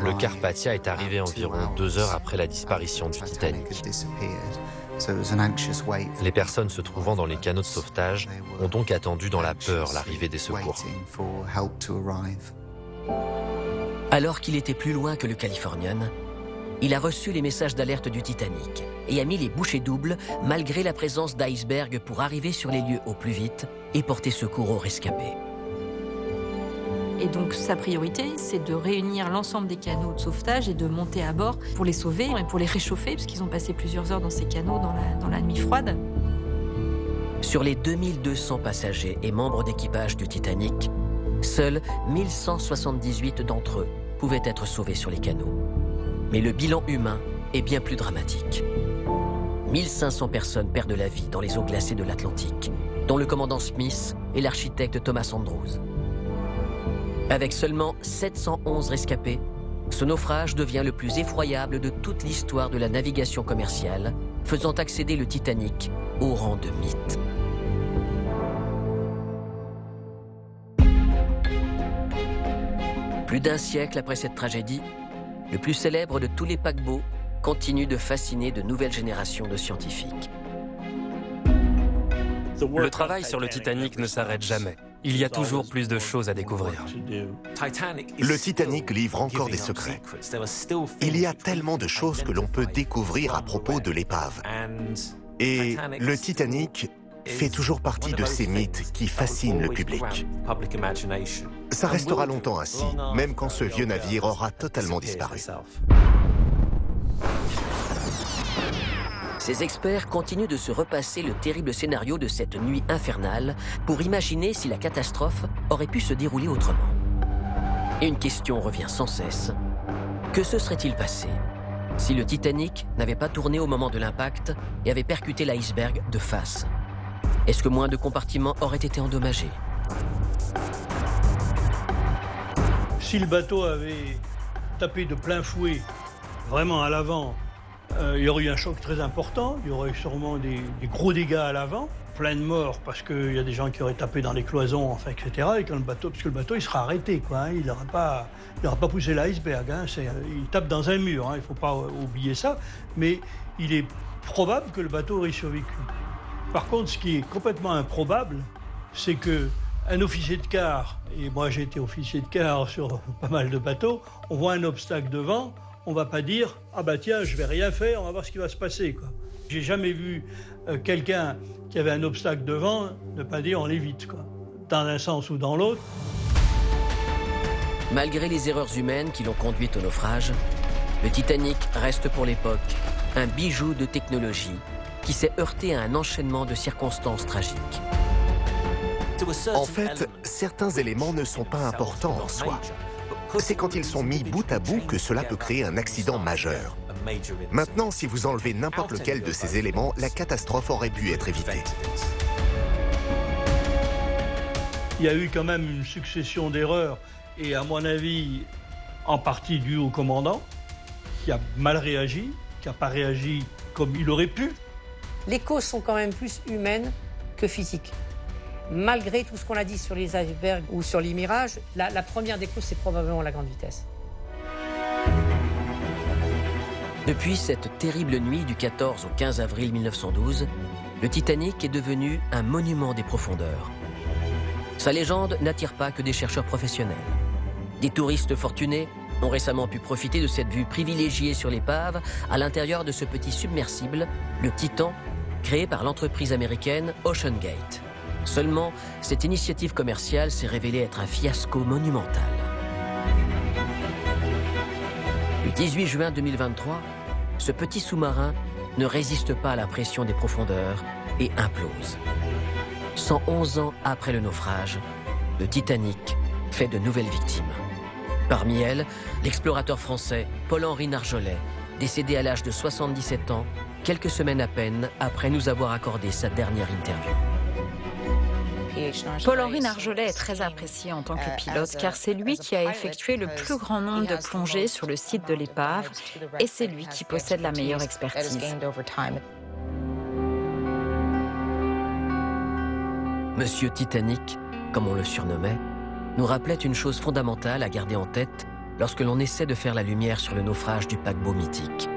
[SPEAKER 11] Le Carpathia est arrivé environ 2 heures après la disparition du Titanic. Les personnes se trouvant dans les canots de sauvetage ont donc attendu dans la peur l'arrivée des secours.
[SPEAKER 1] Alors qu'il était plus loin que le Californian, il a reçu les messages d'alerte du Titanic et a mis les bouchées doubles malgré la présence d'icebergs pour arriver sur les lieux au plus vite et porter secours aux rescapés.
[SPEAKER 2] Et donc sa priorité, c'est de réunir l'ensemble des canots de sauvetage et de monter à bord pour les sauver et pour les réchauffer, parce qu'ils ont passé plusieurs heures dans ces canots dans la nuit froide.
[SPEAKER 1] Sur les 2200 passagers et membres d'équipage du Titanic, seuls 1178 d'entre eux pouvaient être sauvés sur les canots. Mais le bilan humain est bien plus dramatique. 1500 personnes perdent la vie dans les eaux glacées de l'Atlantique, dont le commandant Smith et l'architecte Thomas Andrews. Avec seulement 711 rescapés, ce naufrage devient le plus effroyable de toute l'histoire de la navigation commerciale, faisant accéder le Titanic au rang de mythe. Plus d'un siècle après cette tragédie, le plus célèbre de tous les paquebots continue de fasciner de nouvelles générations de scientifiques.
[SPEAKER 10] Le travail sur le Titanic ne s'arrête jamais. Il y a toujours plus de choses à découvrir.
[SPEAKER 6] Le Titanic livre encore des secrets. Il y a tellement de choses que l'on peut découvrir à propos de l'épave. Et le Titanic fait toujours partie de ces mythes qui fascinent le public. Ça restera longtemps ainsi, même quand ce vieux navire aura totalement disparu.
[SPEAKER 1] Ces experts continuent de se repasser le terrible scénario de cette nuit infernale pour imaginer si la catastrophe aurait pu se dérouler autrement. Et une question revient sans cesse. Que se serait-il passé si le Titanic n'avait pas tourné au moment de l'impact et avait percuté l'iceberg de face? Est-ce que moins de compartiments auraient été endommagés?
[SPEAKER 8] Si le bateau avait tapé de plein fouet, vraiment à l'avant, il y aurait eu un choc très important, il y aurait eu sûrement des gros dégâts à l'avant, plein de morts parce qu'il y a des gens qui auraient tapé dans les cloisons, enfin, etc. Et quand parce que le bateau il sera arrêté, quoi, hein, il n'aura pas poussé l'iceberg, hein, il tape dans un mur, hein, il ne faut pas oublier ça, mais il est probable que le bateau aurait survécu. Par contre, ce qui est complètement improbable, c'est qu'un officier de quart, et moi j'ai été officier de quart sur pas mal de bateaux, on voit un obstacle devant, on va pas dire « Ah bah tiens, je vais rien faire, on va voir ce qui va se passer ». J'ai jamais vu quelqu'un qui avait un obstacle devant ne pas dire « on l'évite », dans un sens ou dans l'autre.
[SPEAKER 1] Malgré les erreurs humaines qui l'ont conduite au naufrage, le Titanic reste pour l'époque un bijou de technologie qui s'est heurté à un enchaînement de circonstances tragiques.
[SPEAKER 6] En fait, certains éléments ne sont pas importants en soi. C'est quand ils sont mis bout à bout que cela peut créer un accident majeur. Maintenant, si vous enlevez n'importe lequel de ces éléments, la catastrophe aurait pu être évitée.
[SPEAKER 8] Il y a eu quand même une succession d'erreurs, et à mon avis, en partie due au commandant, qui a mal réagi, qui n'a pas réagi comme il aurait pu.
[SPEAKER 3] Les causes sont quand même plus humaines que physiques. Malgré tout ce qu'on a dit sur les icebergs ou sur les mirages, la première des causes, c'est probablement la grande vitesse.
[SPEAKER 1] Depuis cette terrible nuit du 14 au 15 avril 1912, le Titanic est devenu un monument des profondeurs. Sa légende n'attire pas que des chercheurs professionnels. Des touristes fortunés ont récemment pu profiter de cette vue privilégiée sur l'épave à l'intérieur de ce petit submersible, le Titan, créé par l'entreprise américaine Ocean Gate. Seulement, cette initiative commerciale s'est révélée être un fiasco monumental. Le 18 juin 2023, ce petit sous-marin ne résiste pas à la pression des profondeurs et implose. 111 ans après le naufrage, le Titanic fait de nouvelles victimes. Parmi elles, l'explorateur français Paul-Henri Narjolet, décédé à l'âge de 77 ans, quelques semaines à peine après nous avoir accordé sa dernière interview.
[SPEAKER 4] Paul-Henri Narjolet est très apprécié en tant que pilote car c'est lui qui a effectué le plus grand nombre de plongées sur le site de l'épave et c'est lui qui possède la meilleure expertise.
[SPEAKER 1] Monsieur Titanic, comme on le surnommait, nous rappelait une chose fondamentale à garder en tête lorsque l'on essaie de faire la lumière sur le naufrage du paquebot mythique.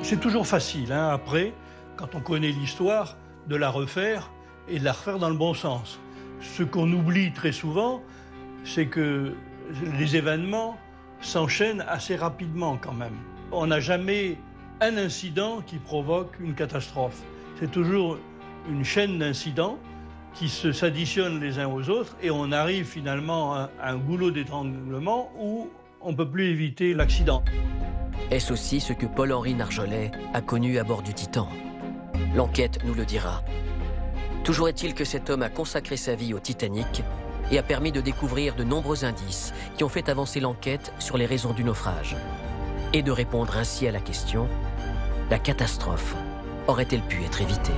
[SPEAKER 8] C'est toujours facile, après, quand on connaît l'histoire, de la refaire et de la refaire dans le bon sens. Ce qu'on oublie très souvent, c'est que les événements s'enchaînent assez rapidement quand même. On n'a jamais un incident qui provoque une catastrophe. C'est toujours une chaîne d'incidents qui s'additionnent les uns aux autres et on arrive finalement à un goulot d'étranglement où on ne peut plus éviter l'accident.
[SPEAKER 1] Est-ce aussi ce que Paul-Henri Narjolet a connu à bord du Titan? L'enquête nous le dira. Toujours est-il que cet homme a consacré sa vie au Titanic et a permis de découvrir de nombreux indices qui ont fait avancer l'enquête sur les raisons du naufrage. Et de répondre ainsi à la question, la catastrophe aurait-elle pu être évitée?